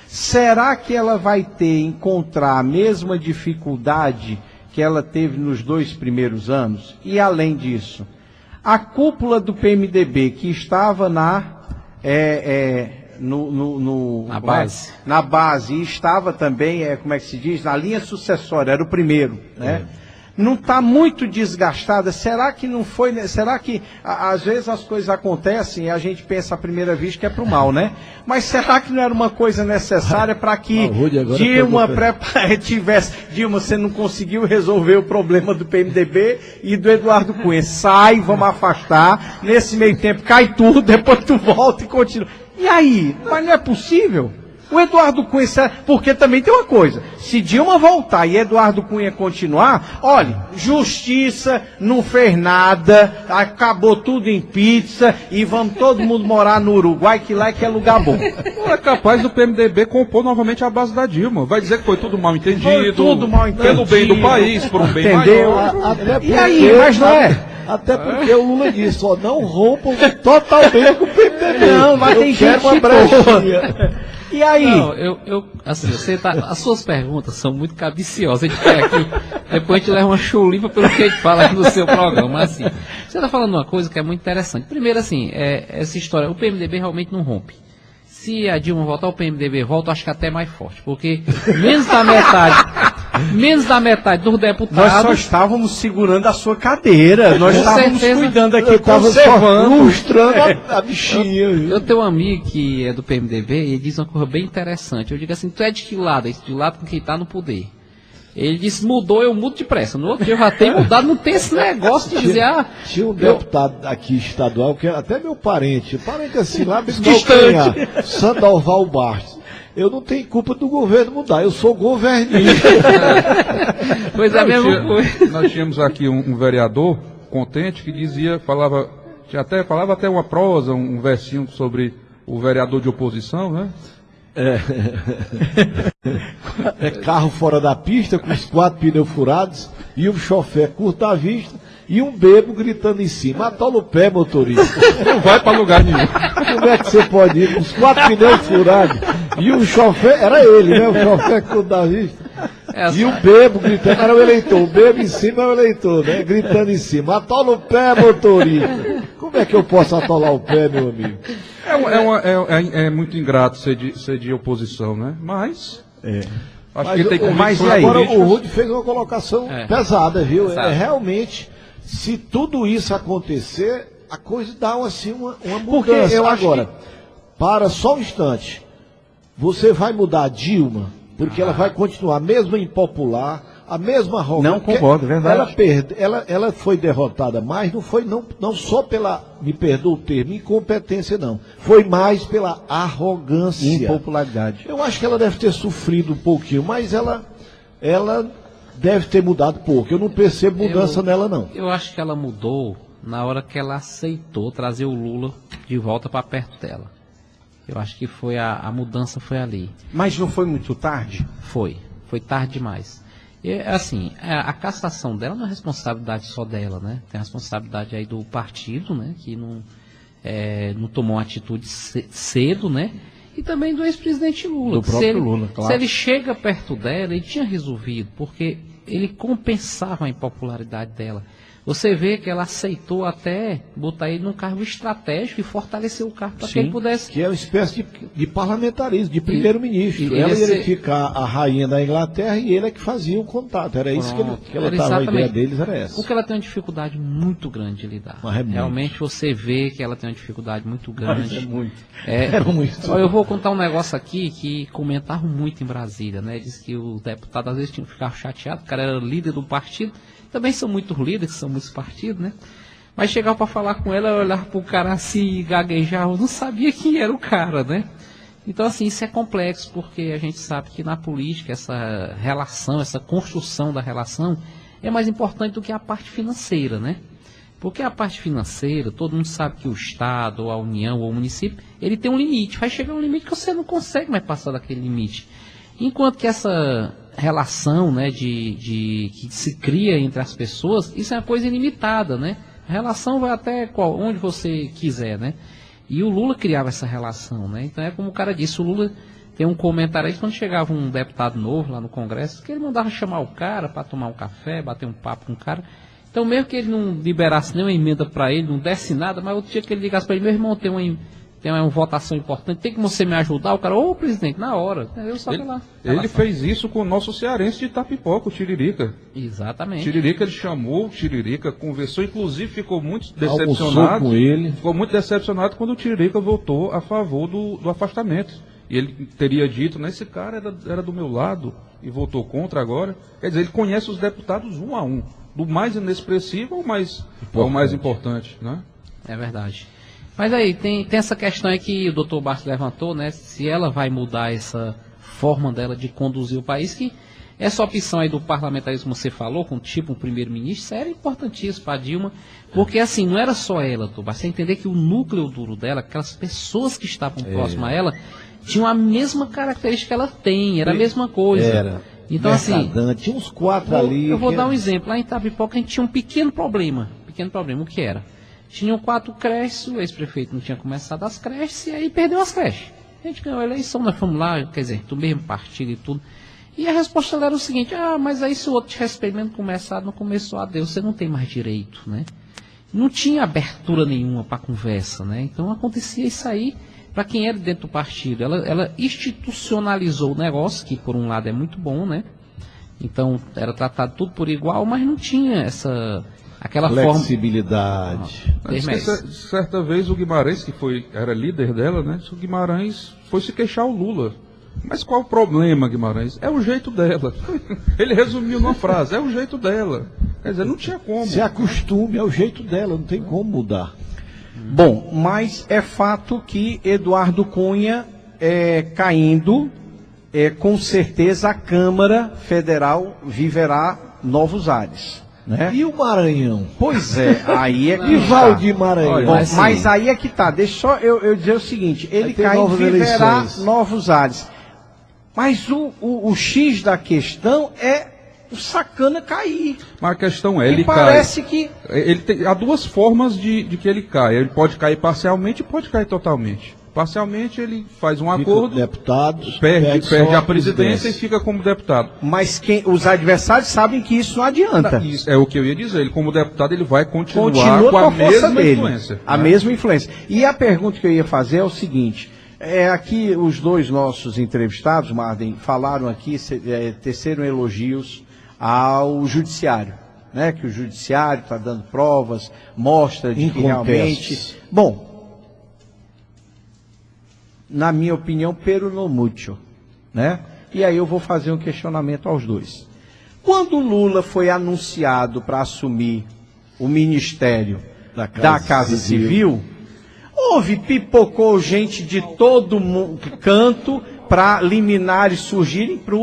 será que ela vai encontrar a mesma dificuldade que ela teve nos 2 primeiros anos? E além disso, a cúpula do PMDB que estava na base. Na base, e estava também, como é que se diz, na linha sucessória, era o primeiro, né? Não está muito desgastada? Será que não foi? Será que às vezes as coisas acontecem e a gente pensa à primeira vista que é para o mal, né? Mas será que não era uma coisa necessária para que Dilma tivesse... Dilma, você não conseguiu resolver o problema do PMDB e do Eduardo Cunha. Sai, vamos afastar. Nesse meio tempo cai tudo, depois tu volta e continua. E aí? Mas não é possível? O Eduardo Cunha, porque também tem uma coisa, se Dilma voltar e Eduardo Cunha continuar, olha, justiça, não fez nada, acabou tudo em pizza e vamos todo mundo morar no Uruguai, que lá é que é lugar bom. Não é capaz do PMDB compor novamente a base da Dilma, vai dizer que foi tudo mal entendido, foi tudo mal entendido, pelo bem do país, por um bem maior. E aí, mas não é? Até porque o Lula disse, não rompam totalmente com o PMDB. Não, mas tem gente uma brechinha. E aí? Não, assim, as suas perguntas são muito cabiciosas. A gente quer aqui, depois a gente leva uma chulipa pelo que a gente fala aqui no seu programa. Mas assim, você está falando uma coisa que é muito interessante. Primeiro, assim, essa história, o PMDB realmente não rompe. Se a Dilma voltar, o PMDB volta, acho que até mais forte, porque menos da metade dos deputados... Nós só estávamos segurando a sua cadeira, nós estávamos cuidando aqui, conservando, ilustrando a bichinha. Eu tenho um amigo que é do PMDB e ele diz uma coisa bem interessante. Eu digo assim, tu é de que lado? De lado com quem está no poder. Ele disse, mudou, eu mudo depressa. No outro dia eu já tenho mudado, não tem esse negócio de dizer, Tinha um deputado aqui estadual, que era até meu parente assim, lá distante, Sandoval Bastos. Eu não tenho culpa do governo mudar, eu sou governista. Pois é, mesmo coisa. Nós tínhamos aqui um vereador contente que dizia, falava até uma prosa, um versinho sobre o vereador de oposição, né? Carro fora da pista, com os 4 pneus furados, e um chofé curto à vista, e um bebo gritando em cima, atola o pé, motorista. Não vai para lugar nenhum. Como é que você pode ir com os 4 pneus furados, e um chofé, era ele, né, o chofé curto à vista, e o bebo gritando, era o eleitor, o bebo em cima é o eleitor, né, gritando em cima, atola o pé, motorista. Como é que eu posso atolar o pé, meu amigo? É muito ingrato ser de oposição, né? Mas acho que tem mas agora o Rude fez uma colocação pesada, viu? Realmente, se tudo isso acontecer, a coisa dá assim uma mudança. Porque eu agora, para só um instante, você vai mudar a Dilma, porque ela vai continuar mesmo impopular, a mesma arrogância. Não concordo, verdade. Ela foi derrotada, mas não só pela, me perdoa o termo, incompetência, não. Foi mais pela arrogância. Impopularidade. Eu acho que ela deve ter sofrido um pouquinho, mas ela deve ter mudado pouco. Eu não percebo mudança nela, não. Eu acho que ela mudou na hora que ela aceitou trazer o Lula de volta para perto dela. Eu acho que foi a mudança foi ali. Mas não foi muito tarde? Foi tarde demais. E, assim, a cassação dela não é responsabilidade só dela, né? Tem a responsabilidade aí do partido, né? Que não tomou uma atitude cedo, né? E também do ex-presidente Lula. Do próprio Lula, claro. Se ele chega perto dela, ele tinha resolvido, porque ele compensava a impopularidade dela. você vê que ela aceitou até botar ele num cargo estratégico e fortalecer o cargo para que ele pudesse... Que é uma espécie de parlamentarismo, de primeiro-ministro. Ela ia ficar a rainha da Inglaterra e ele é que fazia o contato. Era isso que ela estava, a ideia deles era essa. Porque ela tem uma dificuldade muito grande de lidar. Realmente você vê que ela tem uma dificuldade muito grande. Mas é muito. Era muito. Eu vou contar um negócio aqui que comentaram muito em Brasília, né? Diz que o deputado às vezes tinha que ficar chateado, o cara era líder do partido. Também são muitos líderes, são muitos partidos, né? Mas chegava para falar com ela, eu olhava para o cara assim e gaguejava, eu não sabia quem era o cara, né? Então, assim, isso é complexo, porque a gente sabe que na política essa relação, essa construção da relação é mais importante do que a parte financeira, né? Porque a parte financeira, todo mundo sabe que o Estado, ou a União, ou o município, ele tem um limite. Vai chegar um limite que você não consegue mais passar daquele limite. Enquanto que essa relação, né, que se cria entre as pessoas, isso é uma coisa ilimitada, né? A relação vai até onde você quiser, né? E o Lula criava essa relação, né? Então é como o cara disse, o Lula tem um comentário aí, quando chegava um deputado novo lá no Congresso, que ele mandava chamar o cara para tomar um café, bater um papo com o cara. Então mesmo que ele não liberasse nenhuma emenda para ele, não desse nada, mas outro dia que ele ligasse para ele, meu irmão, tem uma votação importante, tem que você me ajudar? O cara, ô presidente, na hora, eu só lá. Ele fez isso com o nosso cearense de Itapipoca, o Tiririca. Exatamente. Tiririca, ele chamou o Tiririca, conversou, inclusive ficou muito decepcionado. Com ele. Ficou muito decepcionado quando o Tiririca votou a favor do afastamento. E ele teria dito, né, esse cara era do meu lado e votou contra agora. Quer dizer, ele conhece os deputados um a um, do mais inexpressivo ao mais importante, né? É verdade. Mas aí, tem essa questão aí que o doutor Bastos levantou, né? Se ela vai mudar essa forma dela de conduzir o país, que essa opção aí do parlamentarismo que você falou, com tipo um primeiro-ministro, isso era importantíssimo para Dilma, porque assim, não era só ela, doutor Bastos, você entender que o núcleo duro dela, aquelas pessoas que estavam próximas a ela, tinham a mesma característica que ela tem, era a mesma coisa. Era. Então assim, tinha uns 4 ali. Eu vou dar um exemplo, lá em Itapipoca a gente tinha um pequeno problema, o que era? Tinham 4 creches, o ex-prefeito não tinha começado as creches, e aí perdeu as creches. A gente ganhou a eleição, nós fomos lá, quer dizer, do mesmo partido e tudo. E a resposta era o seguinte, mas aí se o outro tivesse pelo menos começado, não começou, Deus, você não tem mais direito, né? Não tinha abertura nenhuma para conversa, né? Então acontecia isso aí, para quem era dentro do partido. Ela institucionalizou o negócio, que por um lado é muito bom, né? Então era tratado tudo por igual, mas não tinha aquela flexibilidade. Certa vez o Guimarães, que era líder dela, né? O Guimarães foi se queixar ao Lula. Mas qual o problema, Guimarães? É o jeito dela. Ele resumiu numa frase, é o jeito dela. Quer dizer, não tinha como. Se acostume, é o jeito dela, não tem como mudar. Bom, mas é fato que Eduardo Cunha caindo, com certeza a Câmara Federal viverá novos ares. Né? E o Maranhão? Pois é, aí é que e Valdir Maranhão? Bom, mas aí é que tá, deixa só eu dizer o seguinte, ele cai e viverá novos ares. Mas o X da questão é o sacana cair. Mas a questão é, ele parece que há duas formas de que ele cai. Ele pode cair parcialmente e pode cair totalmente. Parcialmente ele faz um acordo, perde a presidência e fica como deputado. Mas os adversários sabem que isso não adianta. Isso é o que eu ia dizer. Ele, como deputado, ele vai continuar com a mesma influência. A mesma influência. E a pergunta que eu ia fazer é o seguinte. Aqui os dois nossos entrevistados, Marden, falaram aqui, teceram elogios ao judiciário. Né? Que o judiciário está dando provas, mostra de que realmente... Bom, na minha opinião, pero no mucho, né? E aí eu vou fazer um questionamento aos dois. Quando Lula foi anunciado para assumir o Ministério da Casa Civil, pipocou gente de todo canto para liminares surgirem para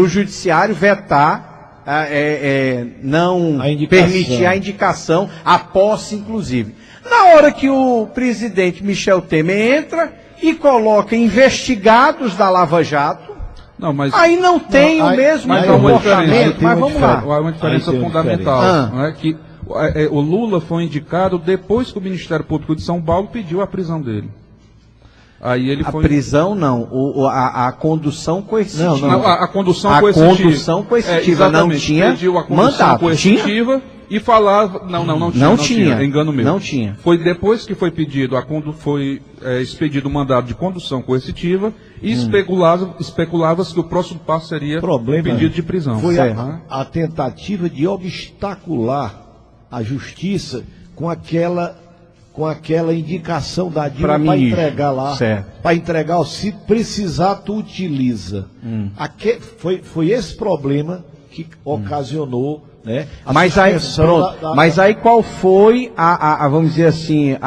o Judiciário vetar, não permitir a indicação, a posse inclusive. Na hora que o presidente Michel Temer entra e coloca investigados da Lava Jato, aí não tem o mesmo comportamento, mas vamos lá. Há uma diferença fundamental, né, que o Lula foi indicado depois que o Ministério Público de São Paulo pediu a prisão dele. Aí ele foi... prisão não, a condução coercitiva. Não, a condução coercitiva. A condução coercitiva não tinha pediu a condução coercitiva. E falava... Não tinha, engano meu. Não tinha. Foi depois que foi pedido, expedido o mandado de condução coercitiva e especulava-se que o próximo passo seria o pedido de prisão. Foi a tentativa de obstacular a justiça com aquela indicação da Dilma para entregar lá, para entregar, se precisar, tu utiliza. Foi esse problema que ocasionou, né, mas aí qual foi vamos dizer assim,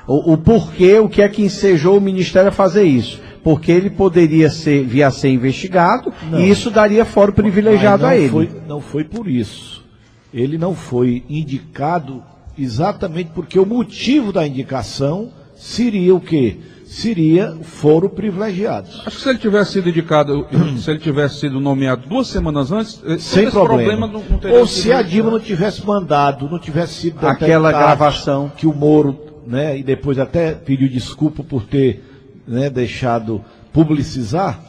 o porquê, o que é que ensejou o Ministério a fazer isso? Porque ele poderia vir a ser investigado e isso daria foro privilegiado a ele. Não foi por isso. Ele não foi indicado exatamente porque o motivo da indicação seria o quê? Seria foro privilegiado. Acho que se ele tivesse sido indicado, se ele tivesse sido nomeado 2 semanas antes, sem problema não teria. Ou se a Dilma não tivesse mandado, não tivesse sido aquela gravação que o Moro, né, e depois até pediu desculpa por ter, né, deixado publicizar,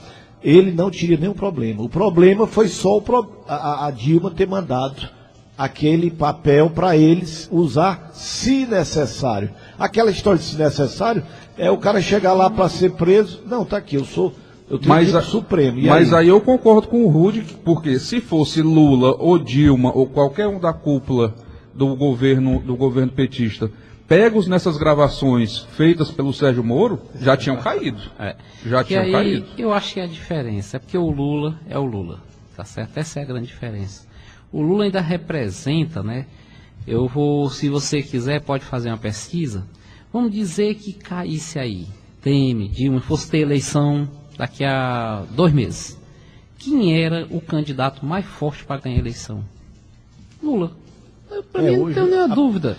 ele não teria nenhum problema. O problema foi só a Dilma ter mandado aquele papel para eles usar se necessário. Aquela história de se necessário é o cara chegar lá para ser preso. Não, tá aqui, eu tenho Supremo. Mas aí eu concordo com o Rude, porque se fosse Lula ou Dilma ou qualquer um da cúpula do governo petista, pegos nessas gravações feitas pelo Sérgio Moro, já tinham caído. Já tinham caído. Eu acho que a diferença é porque o Lula é o Lula, tá certo? Essa é a grande diferença. O Lula ainda representa, né? Se você quiser, pode fazer uma pesquisa. Vamos dizer que caísse aí, Temer, Dilma, fosse ter eleição daqui a 2 meses. Quem era o candidato mais forte para ganhar a eleição? Lula. Para mim não tenho nenhuma dúvida.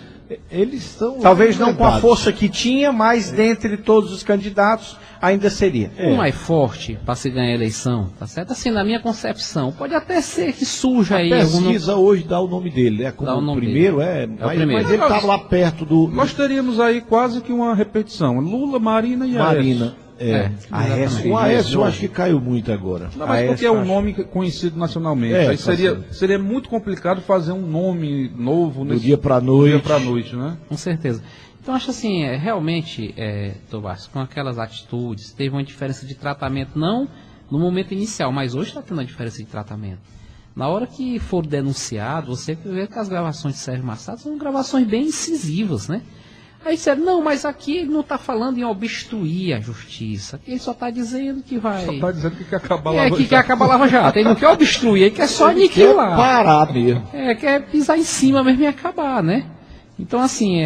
Eles são... Talvez não com a força que tinha, mas dentre todos os candidatos ainda seria. O mais forte para se ganhar a eleição, tá certo? Assim, na minha concepção, pode até ser que surja aí... A pesquisa hoje dá o nome dele, né? Como o primeiro, mas ele estava lá perto do... Nós teríamos aí quase que uma repetição. Lula, Marina e Aécio. O Aécio eu acho que caiu muito agora. Não, mas porque é um nome conhecido nacionalmente. Aí seria muito complicado fazer um nome novo do dia para noite, né? Com certeza. Então acho assim, realmente, Tobás, com aquelas atitudes, teve uma diferença de tratamento, não no momento inicial, mas hoje está tendo uma diferença de tratamento. Na hora que for denunciado, você vê que as gravações de Sérgio Massad são gravações bem incisivas, né? Aí disseram, não, mas aqui ele não está falando em obstruir a justiça. Aqui ele só está dizendo que vai... Só está dizendo que quer acabar a Lava Jato. Que quer acabar a Lava Jato. Ele não quer obstruir, ele quer só aniquilar. Quer parar mesmo. Quer pisar em cima mesmo e acabar, né? Então, assim,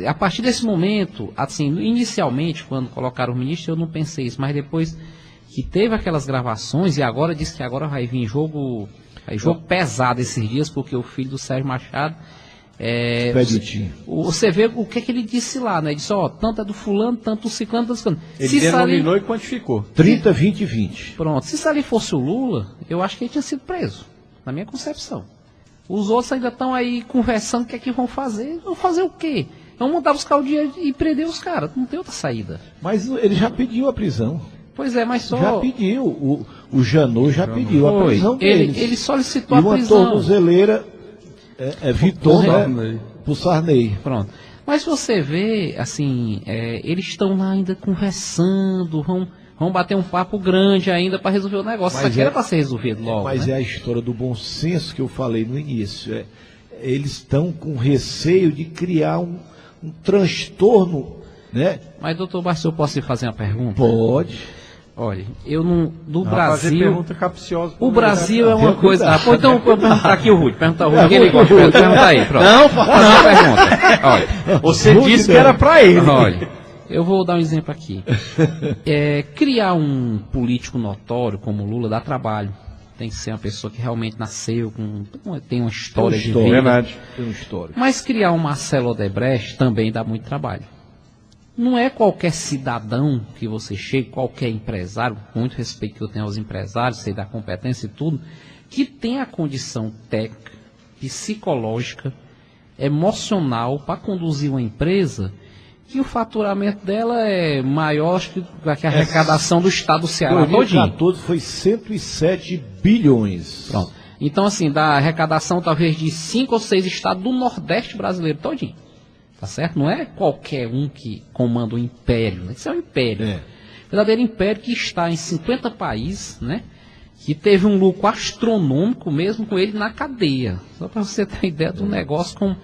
a partir desse momento, assim, inicialmente, quando colocaram o ministro, eu não pensei isso. Mas depois que teve aquelas gravações, e agora diz que agora vai vir jogo pesado esses dias, porque o filho do Sérgio Machado... você vê o que ele disse lá, né? Ele disse, tanto é do fulano, tanto do ciclano, tanto do ciclano. Ele denominou e quantificou. 30, 20 e 20. Pronto. Se ali fosse o Lula, eu acho que ele tinha sido preso, na minha concepção. Os outros ainda estão aí conversando o que é que vão fazer. Vão fazer o quê? Vão mandar buscar o dinheiro e prender os caras. Não tem outra saída. Mas ele já pediu a prisão. Pois é, mas só... Já pediu. O Janot já pediu a prisão deles. Ele solicitou a prisão. E uma tornozeleira... Vitor, né? Pro Sarney. Pronto. Mas você vê, assim, eles estão lá ainda conversando, vão bater um papo grande ainda para resolver o negócio. Isso aqui era para ser resolvido logo. Mas né? É a história do bom senso que eu falei no início. Eles estão com receio de criar um transtorno, né? Mas, doutor Bastos, eu posso lhe fazer uma pergunta? Pode. Olha, eu não... Do Brasil... Pergunta capciosa. O Brasil é uma coisa... então eu vou perguntar aqui o Rude. Perguntar o Rude. Ele gosta de perguntar aí. Pronto. Não, fazer uma pergunta. Olha, você disse que era para ele. Olha, eu vou dar um exemplo aqui. Criar um político notório como Lula dá trabalho. Tem que ser uma pessoa que realmente nasceu, tem uma história de vida. Verdade. Tem uma história. Mas criar um Marcelo Odebrecht também dá muito trabalho. Não é qualquer cidadão que você chega, qualquer empresário, com muito respeito que eu tenho aos empresários, sei da competência e tudo, que tem a condição técnica, psicológica, emocional para conduzir uma empresa que o faturamento dela é maior que a arrecadação do Estado do Ceará. 2014 foi 107 bilhões. Pronto. Então, assim, da arrecadação talvez de 5 ou 6 estados do Nordeste brasileiro todinho. Tá certo? Não é qualquer um que comanda o império, né? Isso é um império. Verdadeiro império que está em 50 países, né? Que teve um lucro astronômico mesmo com ele na cadeia. Só para você ter ideia do negócio com...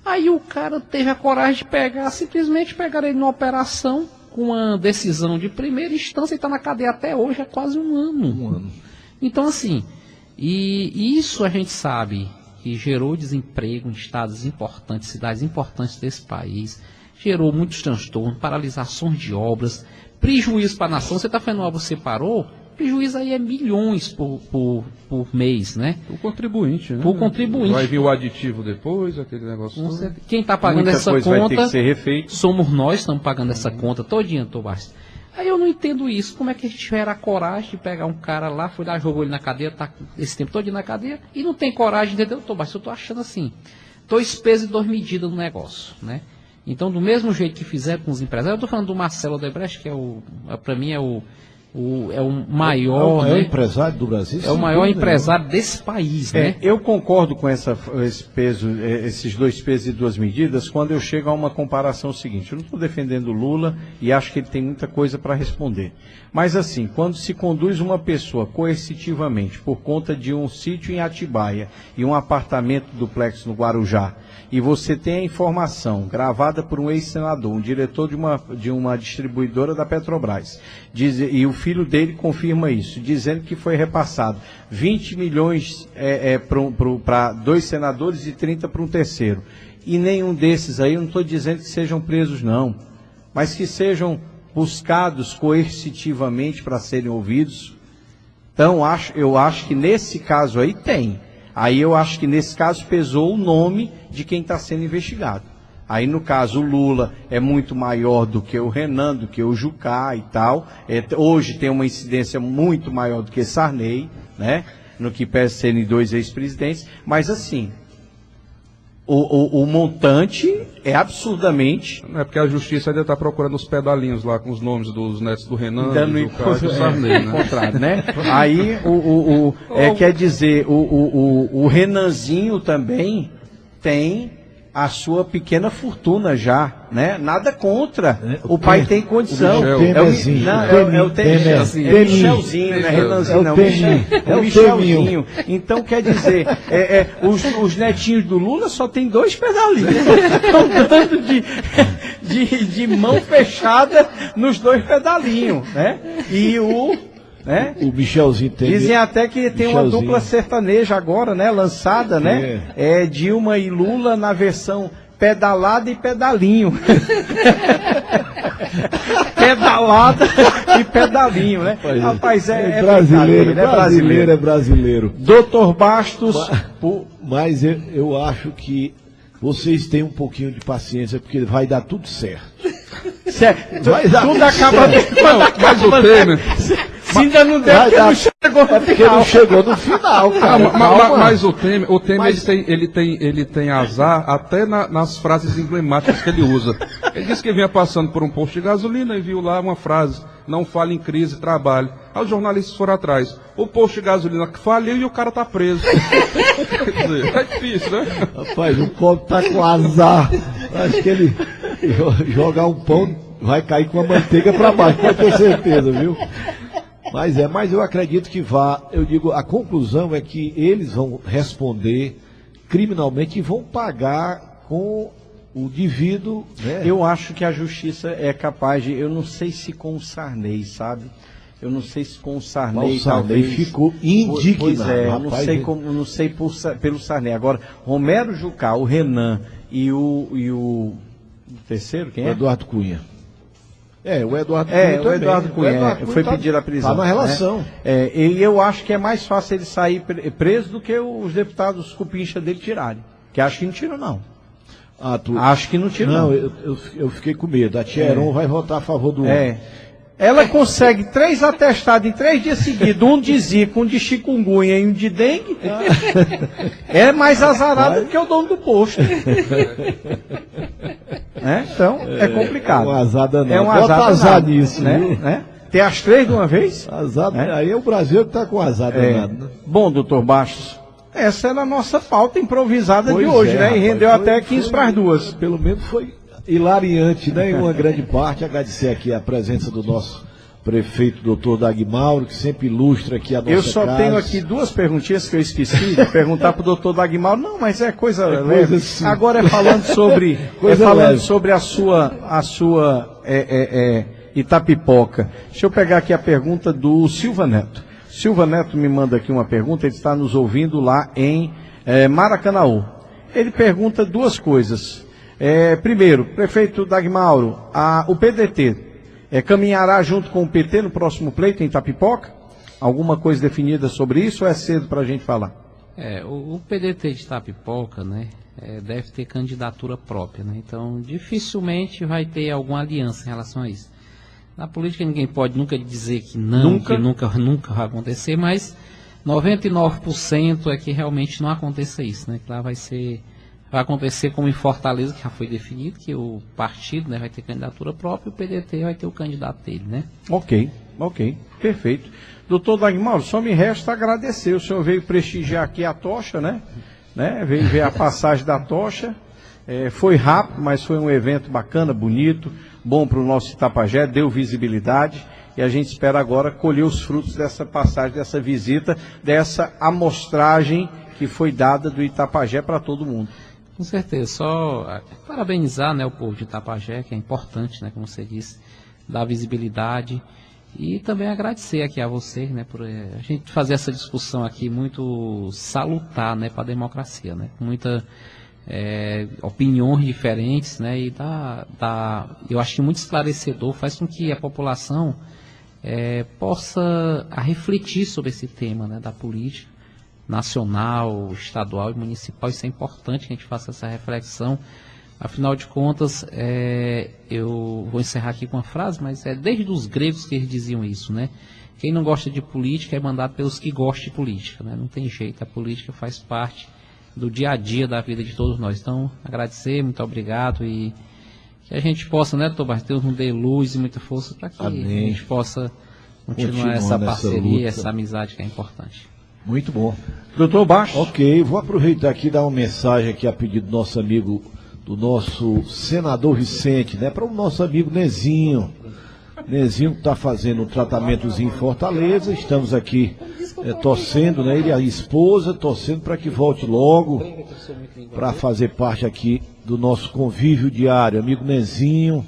Aí o cara teve a coragem de pegar, simplesmente pegar ele numa operação com uma decisão de primeira instância e está na cadeia até hoje há quase um ano. Então, assim, e isso a gente sabe que gerou desemprego em estados importantes, cidades importantes desse país, gerou muitos transtornos, paralisações de obras, prejuízo para a nação. Você está fazendo obra, você parou, prejuízo aí é milhões por mês, né? O contribuinte, né? O contribuinte. Vai vir o aditivo depois, aquele negócio todo. Quem está pagando Muita essa coisa conta vai ter que ser refeito. Somos nós, estamos pagando essa conta todinha, Tobás. Aí eu não entendo isso. Como é que a gente tiver a coragem de pegar um cara lá, foi lá, jogou ele na cadeia, tá esse tempo todo na cadeia, e não tem coragem, entendeu? Tobás, eu tô achando assim, 2 pesos e 2 medidas no negócio, né? Então, do mesmo jeito que fizeram com os empresários, eu tô falando do Marcelo Odebrecht, que para mim é o maior, é o né? empresário do Brasil. É o maior empresário desse país, né? Eu concordo com esses 2 pesos e 2 medidas quando eu chego a uma comparação seguinte. Eu não estou defendendo o Lula e acho que ele tem muita coisa para responder. Mas assim, quando se conduz uma pessoa coercitivamente por conta de um sítio em Atibaia e um apartamento duplex no Guarujá, e você tem a informação gravada por um ex-senador, um diretor de uma distribuidora da Petrobras, e o filho dele confirma isso, dizendo que foi repassado 20 milhões para 2 senadores e 30 para um terceiro. E nenhum desses aí, eu não estou dizendo que sejam presos não, mas que sejam buscados coercitivamente para serem ouvidos. Então, eu acho que nesse caso aí tem. Aí eu acho que nesse caso pesou o nome de quem está sendo investigado. Aí no caso o Lula é muito maior do que o Renan, do que o Jucá e tal. Hoje tem uma incidência muito maior do que Sarney, né? No que pese serem 2 ex-presidentes. Mas assim, o montante é absurdamente... É porque a justiça ainda está procurando os pedalinhos lá com os nomes dos netos do Renan, do Jucá e do Sarney, né? Contrário, né? Aí, quer dizer, o Renanzinho também tem a sua pequena fortuna já, né? Nada contra. O pai tem condição. É o Michelzinho, não é Renanzinho, não. É o Michelzinho. Então, quer dizer, os netinhos do Lula só tem 2 pedalinhos. Estão dando de mão fechada nos 2 pedalinhos, né? E né? O Michelzinho tem. Dizem até que tem uma dupla sertaneja agora, né? Lançada, né? É Dilma e Lula na versão pedalada e pedalinho. Pedalada e pedalinho, né? Rapaz, é brasileiro. Doutor Bastos. Mas eu acho que vocês têm um pouquinho de paciência, porque vai dar tudo certo. Vai dar tudo acaba. Mas o Temer... Se ainda não deu, porque não chegou no porque não chegou no final, cara. Mas o Temer ele tem azar até nas frases emblemáticas que ele usa. Ele disse que vinha passando por um posto de gasolina e viu lá uma frase: não fale em crise, trabalhe. Aí os jornalistas foram atrás. O posto de gasolina que faliu e o cara tá preso. Quer dizer, é difícil, né? Rapaz, o pobre tá com azar. Acho que ele jogar um pão vai cair com a manteiga para baixo, pode ter certeza, viu? Mas eu acredito que a conclusão é que eles vão responder criminalmente e vão pagar com o devido, né? Eu acho que a justiça é capaz de, eu não sei se com o Sarney, sabe? Eu não sei se com o Sarney, talvez ficou indignado. Pois é, eu não sei pelo Sarney. Agora, Romero Jucá, o Renan e o terceiro, quem é? O Eduardo Cunha. O Eduardo Cunha. O Eduardo Cunha foi pedir a prisão. Está na relação. Né? E eu acho que é mais fácil ele sair preso do que os deputados cupincha dele tirarem. Que acho que não tiram, não. Acho que não tiram, não. Eu fiquei com medo. A tia Heron vai votar a favor do homem. Ela consegue 3 atestados em 3 dias seguidos, um de zika, um de chikungunya e um de dengue. É mais azarado do que o dono do posto. Então, é complicado. É um azar danado. É um azar nisso, né? ter as 3 de uma vez? Azar, aí é o Brasil que está com azar danado. Bom, doutor Bastos, essa era a nossa pauta improvisada de hoje, né? E rendeu até 15 para as 2. Pelo menos foi hilariante, né? Em uma grande parte. Agradecer aqui a presença do nosso prefeito, doutor Dagmauro, que sempre ilustra aqui a nossa casa. Eu só tenho aqui 2 perguntinhas que eu esqueci de perguntar para o doutor Dagmauro. Não, mas é coisa leve. Assim. Agora falando sobre, sobre a sua Itapipoca. Deixa eu pegar aqui a pergunta do Silva Neto. Silva Neto me manda aqui uma pergunta, ele está nos ouvindo lá em Maracanaú. Ele pergunta 2 coisas. Primeiro, prefeito Dagmauro, o PDT caminhará junto com o PT no próximo pleito em Itapipoca? Alguma coisa definida sobre isso ou é cedo para a gente falar? O PDT de Itapipoca, né, deve ter candidatura própria, né? Então dificilmente vai ter alguma aliança em relação a isso. Na política ninguém pode nunca dizer que não, que nunca vai acontecer, mas 99% é que realmente não aconteça isso, né? Que lá vai acontecer como em Fortaleza, que já foi definido, que o partido, né, vai ter candidatura própria e o PDT vai ter o candidato dele, né? Ok, perfeito. Doutor Dagmauro, só me resta agradecer. O senhor veio prestigiar aqui a tocha, né? Veio ver a passagem da tocha. Foi rápido, mas foi um evento bacana, bonito, bom para o nosso Itapajé, deu visibilidade. E a gente espera agora colher os frutos dessa passagem, dessa visita, dessa amostragem que foi dada do Itapajé para todo mundo. Com certeza, só parabenizar, né, o povo de Itapajé, que é importante, né, como você disse, dar visibilidade e também agradecer aqui a vocês, né, por a gente fazer essa discussão aqui muito salutar, né, para a democracia, né, com muita opiniões diferentes, né, e eu acho que muito esclarecedor, faz com que a população possa refletir sobre esse tema, né, da política nacional, estadual e municipal. Isso é importante que a gente faça essa reflexão. Afinal de contas, eu vou encerrar aqui com uma frase, mas desde os gregos que eles diziam isso, né? Quem não gosta de política é mandado pelos que gostam de política, né? Não tem jeito, a política faz parte do dia a dia da vida de todos nós. Então, agradecer, muito obrigado e que a gente possa, né, doutor Barros, Deus nos dê luz e muita força para que a gente possa continuar essa parceria, essa amizade que é importante. Muito bom. Doutor Bastos. Ok, vou aproveitar aqui e dar uma mensagem aqui a pedido do nosso amigo, do nosso senador Vicente, né, para o nosso amigo Nezinho. Nezinho que está fazendo um tratamentozinho em Fortaleza, estamos aqui torcendo, né, ele e a esposa, torcendo para que volte logo, para fazer parte aqui do nosso convívio diário. Amigo Nezinho,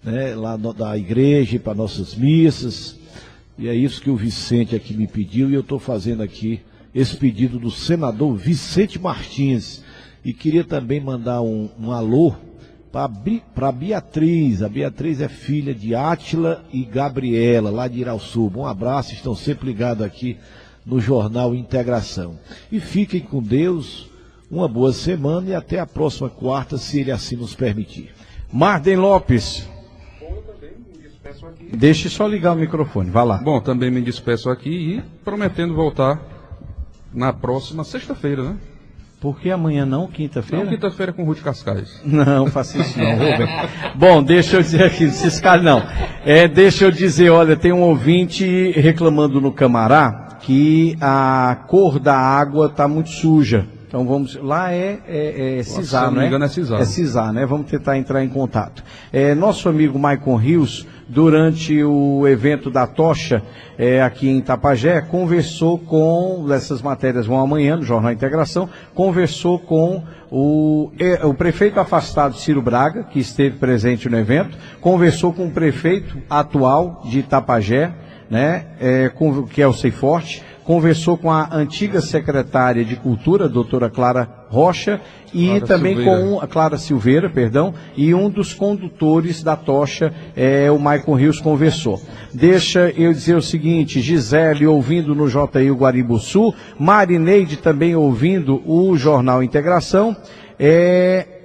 né, lá da igreja, para nossas missas. E é isso que o Vicente aqui me pediu e eu estou fazendo aqui esse pedido do senador Vicente Martins. E queria também mandar um alô para Beatriz. A Beatriz é filha de Átila e Gabriela, lá de Irauçuba. Um abraço, estão sempre ligados aqui no Jornal Integração. E fiquem com Deus, uma boa semana e até a próxima quarta, se ele assim nos permitir. Marden Lopes. Deixe só ligar o microfone, vá lá. Bom, também me despeço aqui e prometendo voltar na próxima sexta-feira, né? Por que amanhã não? Quinta-feira? Não, quinta-feira com Ruth Cascais. Não, faça isso não, Rubem. Bom, deixa eu dizer aqui, esses não. Deixa eu dizer, olha, tem um ouvinte reclamando no Camará que a cor da água está muito suja. Então vamos, lá Cisar, não é? É Cisar. É Cisar, né? Vamos tentar entrar em contato. Nosso amigo Maicon Rios, durante o evento da tocha aqui em Itapajé, conversou com, essas matérias vão amanhã no Jornal Integração, conversou com o prefeito afastado Ciro Braga, que esteve presente no evento, conversou com o prefeito atual de Itapajé, né, que é o Seiforte, conversou com a antiga secretária de Cultura, a doutora Clara Rocha, e também com a Clara Silveira, e um dos condutores da tocha, o Maicon Rios, conversou. Deixa eu dizer o seguinte, Gisele ouvindo no JI Guaribuçu, Marineide também ouvindo o Jornal Integração,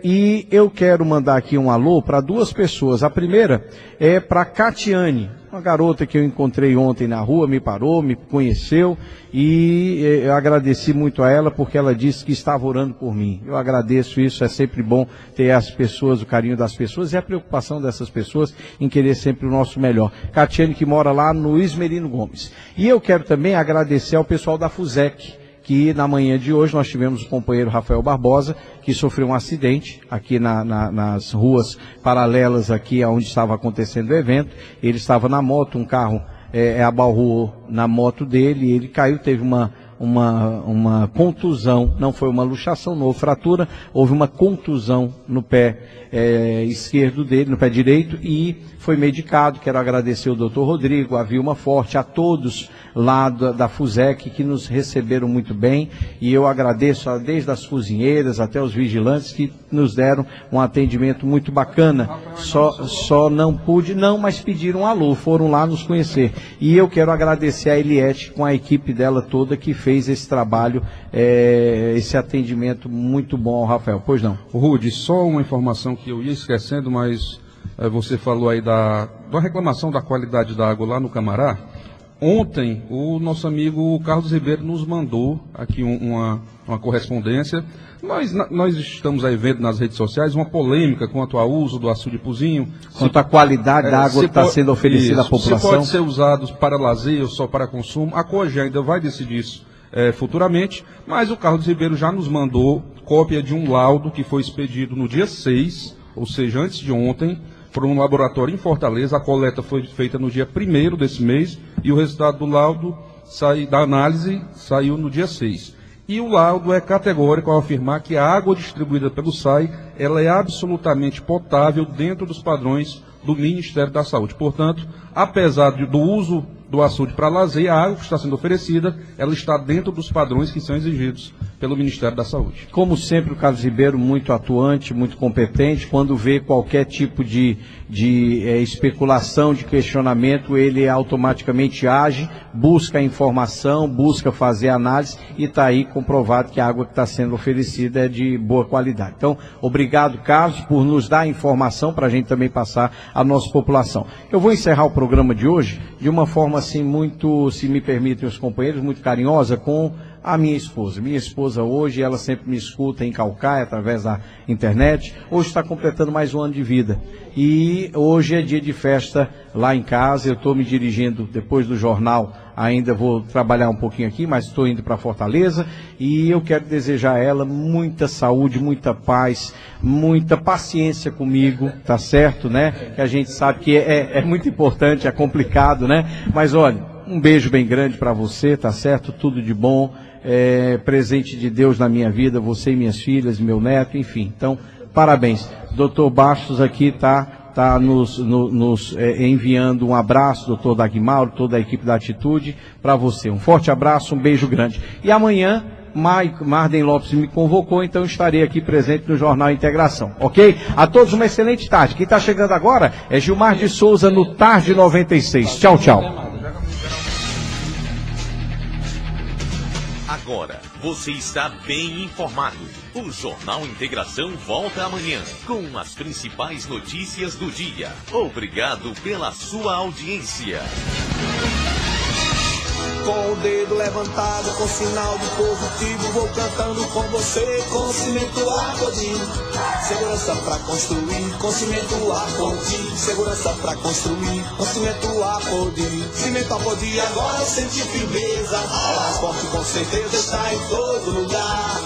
E eu quero mandar aqui um alô para duas pessoas. A primeira é para Catiane, uma garota que eu encontrei ontem na rua, me parou, me conheceu e eu agradeci muito a ela porque ela disse que estava orando por mim. Eu agradeço isso, é sempre bom ter as pessoas, o carinho das pessoas e a preocupação dessas pessoas em querer sempre o nosso melhor. Catiane, que mora lá no Ismerino Gomes. E eu quero também agradecer ao pessoal da FUSEC, que na manhã de hoje nós tivemos o companheiro Rafael Barbosa, que sofreu um acidente aqui nas ruas paralelas aqui onde estava acontecendo o evento. Ele estava na moto, um carro abalroou na moto dele, e ele caiu, teve uma contusão, não foi uma luxação, não houve fratura, houve uma contusão no pé esquerdo dele, no pé direito, e foi medicado. Quero agradecer o doutor Rodrigo, a Vilma Forte, a todos lá da FUSEC que nos receberam muito bem, e eu agradeço desde as cozinheiras até os vigilantes que nos deram um atendimento muito bacana. Só não pude, mas pediram um alô, foram lá nos conhecer. E eu quero agradecer a Eliette com a equipe dela toda que fez esse trabalho, esse atendimento muito bom ao Rafael. Pois não? Rude, só uma informação que eu ia esquecendo, mas você falou aí da reclamação da qualidade da água lá no Camará. Ontem, o nosso amigo Carlos Ribeiro nos mandou aqui uma correspondência. Nós estamos aí vendo nas redes sociais uma polêmica quanto ao uso do açude Puzinho. Quanto à qualidade da água que está sendo oferecida à população. Se pode ser usado para lazer ou só para consumo. A COGE ainda vai decidir isso futuramente, mas o Carlos Ribeiro já nos mandou cópia de um laudo que foi expedido no dia 6, ou seja, antes de ontem, por um laboratório em Fortaleza. A coleta foi feita no dia 1º desse mês e o resultado do laudo, da análise, saiu no dia 6. E o laudo é categórico ao afirmar que a água distribuída pelo SAI, ela é absolutamente potável dentro dos padrões do Ministério da Saúde. Portanto, apesar do uso do açude para lazer, a água que está sendo oferecida, ela está dentro dos padrões que são exigidos pelo Ministério da Saúde. Como sempre, o Carlos Ribeiro, muito atuante, muito competente. Quando vê qualquer tipo de especulação, de questionamento, ele automaticamente age, busca informação, busca fazer análise e está aí comprovado que a água que está sendo oferecida é de boa qualidade. Então, obrigado, Carlos, por nos dar informação para a gente também passar à nossa população. Eu vou encerrar o programa de hoje de uma forma assim muito, se me permitem os companheiros, muito carinhosa com a minha esposa. Minha esposa hoje, ela sempre me escuta em Caucaia, através da internet. Hoje está completando mais um ano de vida. E hoje é dia de festa lá em casa. Eu estou me dirigindo, depois do jornal, ainda vou trabalhar um pouquinho aqui, mas estou indo para Fortaleza. E eu quero desejar a ela muita saúde, muita paz, muita paciência comigo, tá certo, né? Que a gente sabe que é muito importante, é complicado, né? Mas olha, um beijo bem grande para você, tá certo? Tudo de bom. Presente de Deus na minha vida, você e minhas filhas, meu neto, enfim. Então, parabéns. Dr. Bastos aqui está nos enviando um abraço, doutor Dagmauro, toda a equipe da Atitude, para você. Um forte abraço, um beijo grande. E amanhã, Marden Lopes me convocou, então estarei aqui presente no Jornal Integração, ok? A todos uma excelente tarde. Quem está chegando agora é Gilmar de Souza no Tarde 96. Tchau, tchau. Agora, você está bem informado. O Jornal Integração volta amanhã com as principais notícias do dia. Obrigado pela sua audiência. Com o dedo levantado, com sinal de positivo, vou cantando com você, com cimento Apodi. Segurança pra construir, com cimento Apodi. Segurança pra construir, com cimento Apodi. Cimento Apodi agora sente firmeza, é mais forte com certeza, está em todo lugar.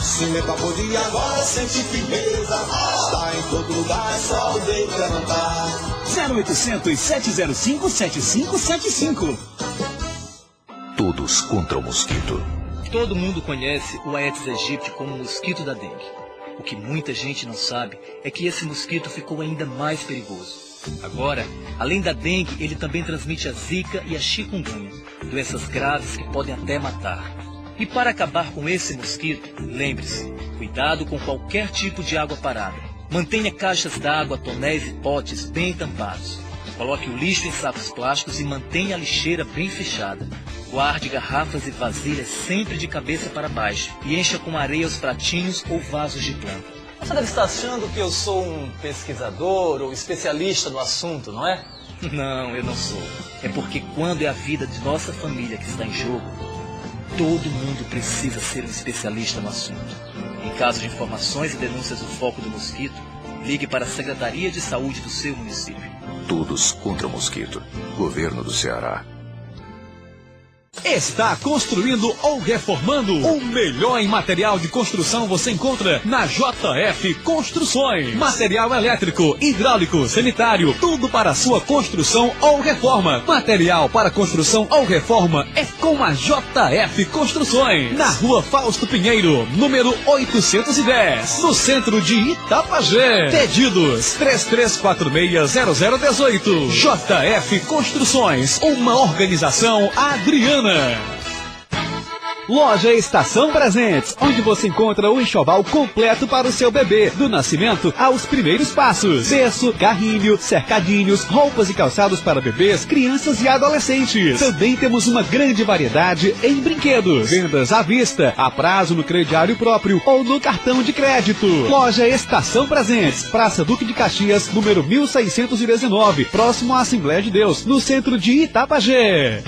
Cimento Apodi agora sente firmeza, está em todo lugar, é só o dedo levantar. 0800 705 7575. Todos contra o mosquito. Todo mundo conhece o Aedes aegypti como o mosquito da dengue. O que muita gente não sabe é que esse mosquito ficou ainda mais perigoso. Agora, além da dengue, ele também transmite a zika e a chikungunya, doenças graves que podem até matar. E para acabar com esse mosquito, lembre-se, cuidado com qualquer tipo de água parada. Mantenha caixas d'água, tonéis e potes bem tampados. Coloque o lixo em sacos plásticos e mantenha a lixeira bem fechada. Guarde garrafas e vasilhas sempre de cabeça para baixo e encha com areia os pratinhos ou vasos de planta. Você deve estar achando que eu sou um pesquisador ou especialista no assunto, não é? Não, eu não sou. É porque quando é a vida de nossa família que está em jogo, todo mundo precisa ser um especialista no assunto. Em caso de informações e denúncias do foco do mosquito, ligue para a Secretaria de Saúde do seu município. Todos contra o mosquito. Governo do Ceará. Está construindo ou reformando? O melhor em material de construção você encontra na JF Construções. Material elétrico, hidráulico, sanitário, tudo para a sua construção ou reforma. Material para construção ou reforma é com a JF Construções. Na Rua Fausto Pinheiro, número 810, no centro de Itapajé. Pedidos 33460018. JF Construções, uma organização Adriana. Loja Estação Presentes, onde você encontra o enxoval completo para o seu bebê, do nascimento aos primeiros passos. Berço, carrinho, cercadinhos, roupas e calçados para bebês, crianças e adolescentes. Também temos uma grande variedade em brinquedos. Vendas à vista, a prazo no crediário próprio ou no cartão de crédito. Loja Estação Presentes, Praça Duque de Caxias, número 1619, próximo à Assembleia de Deus, no centro de Itapajé.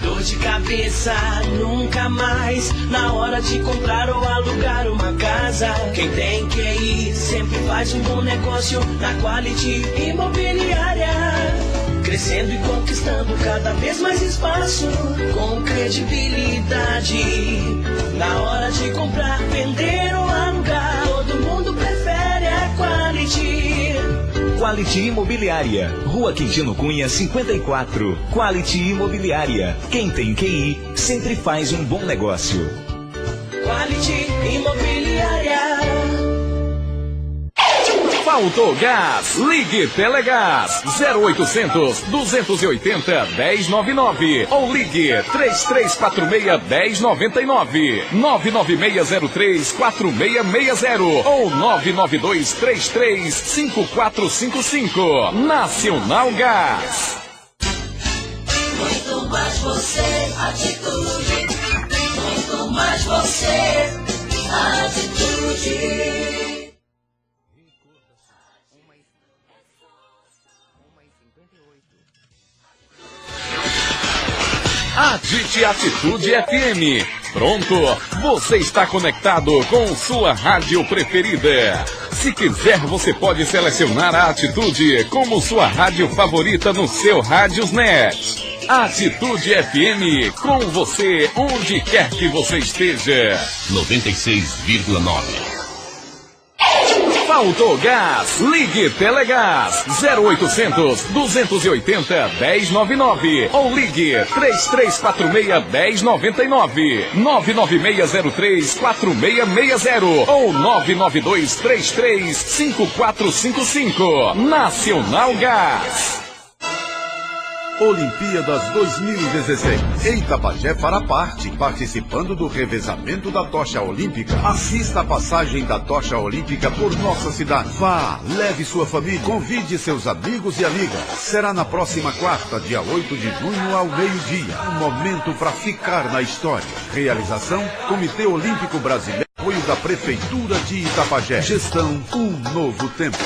Dor de cabeça, nunca mais. Na hora de comprar ou alugar uma casa, quem tem QI sempre faz um bom negócio na Quality Imobiliária. Crescendo e conquistando cada vez mais espaço, com credibilidade. Na hora de comprar, vender ou alugar, todo mundo prefere a Quality. Quality Imobiliária, Rua Quintino Cunha 54. Quality Imobiliária, quem tem QI sempre faz um bom negócio. Quality Imobiliária. Faltou gás? Ligue Telegás 0800 280 1099 ou ligue 3346 1099 99603 4660 ou 99233 5455. Nacional Gás. Muito mais você, atitude. Muito mais você, atitude. Agite Atitude FM. Pronto, você está conectado com sua rádio preferida. Se quiser, você pode selecionar a Atitude como sua rádio favorita no seu Rádiosnet. Atitude FM, com você onde quer que você esteja. 96,9. Faltou gás? Ligue Telegás 0800 280 1099 ou ligue 3346 1099 99603 4660 ou 99233 5455. Nacional Gás. Olimpíadas 2016. Itapajé fará parte, participando do revezamento da tocha olímpica. Assista a passagem da tocha olímpica por nossa cidade. Vá, leve sua família, convide seus amigos e amigas. Será na próxima quarta, dia 8 de junho, ao meio-dia. Um momento para ficar na história. Realização: Comitê Olímpico Brasileiro. Apoio da Prefeitura de Itapajé. Gestão Um Novo Tempo.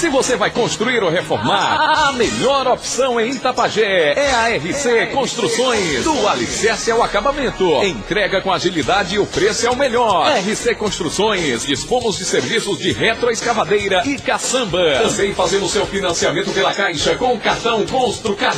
Se você vai construir ou reformar, a melhor opção em Itapajé é a RC Construções. Do alicerce ao acabamento. Entrega com agilidade e o preço é o melhor. RC Construções. Dispomos de serviços de retroescavadeira e caçamba. Também fazemos seu financiamento pela Caixa com o cartão Construcar.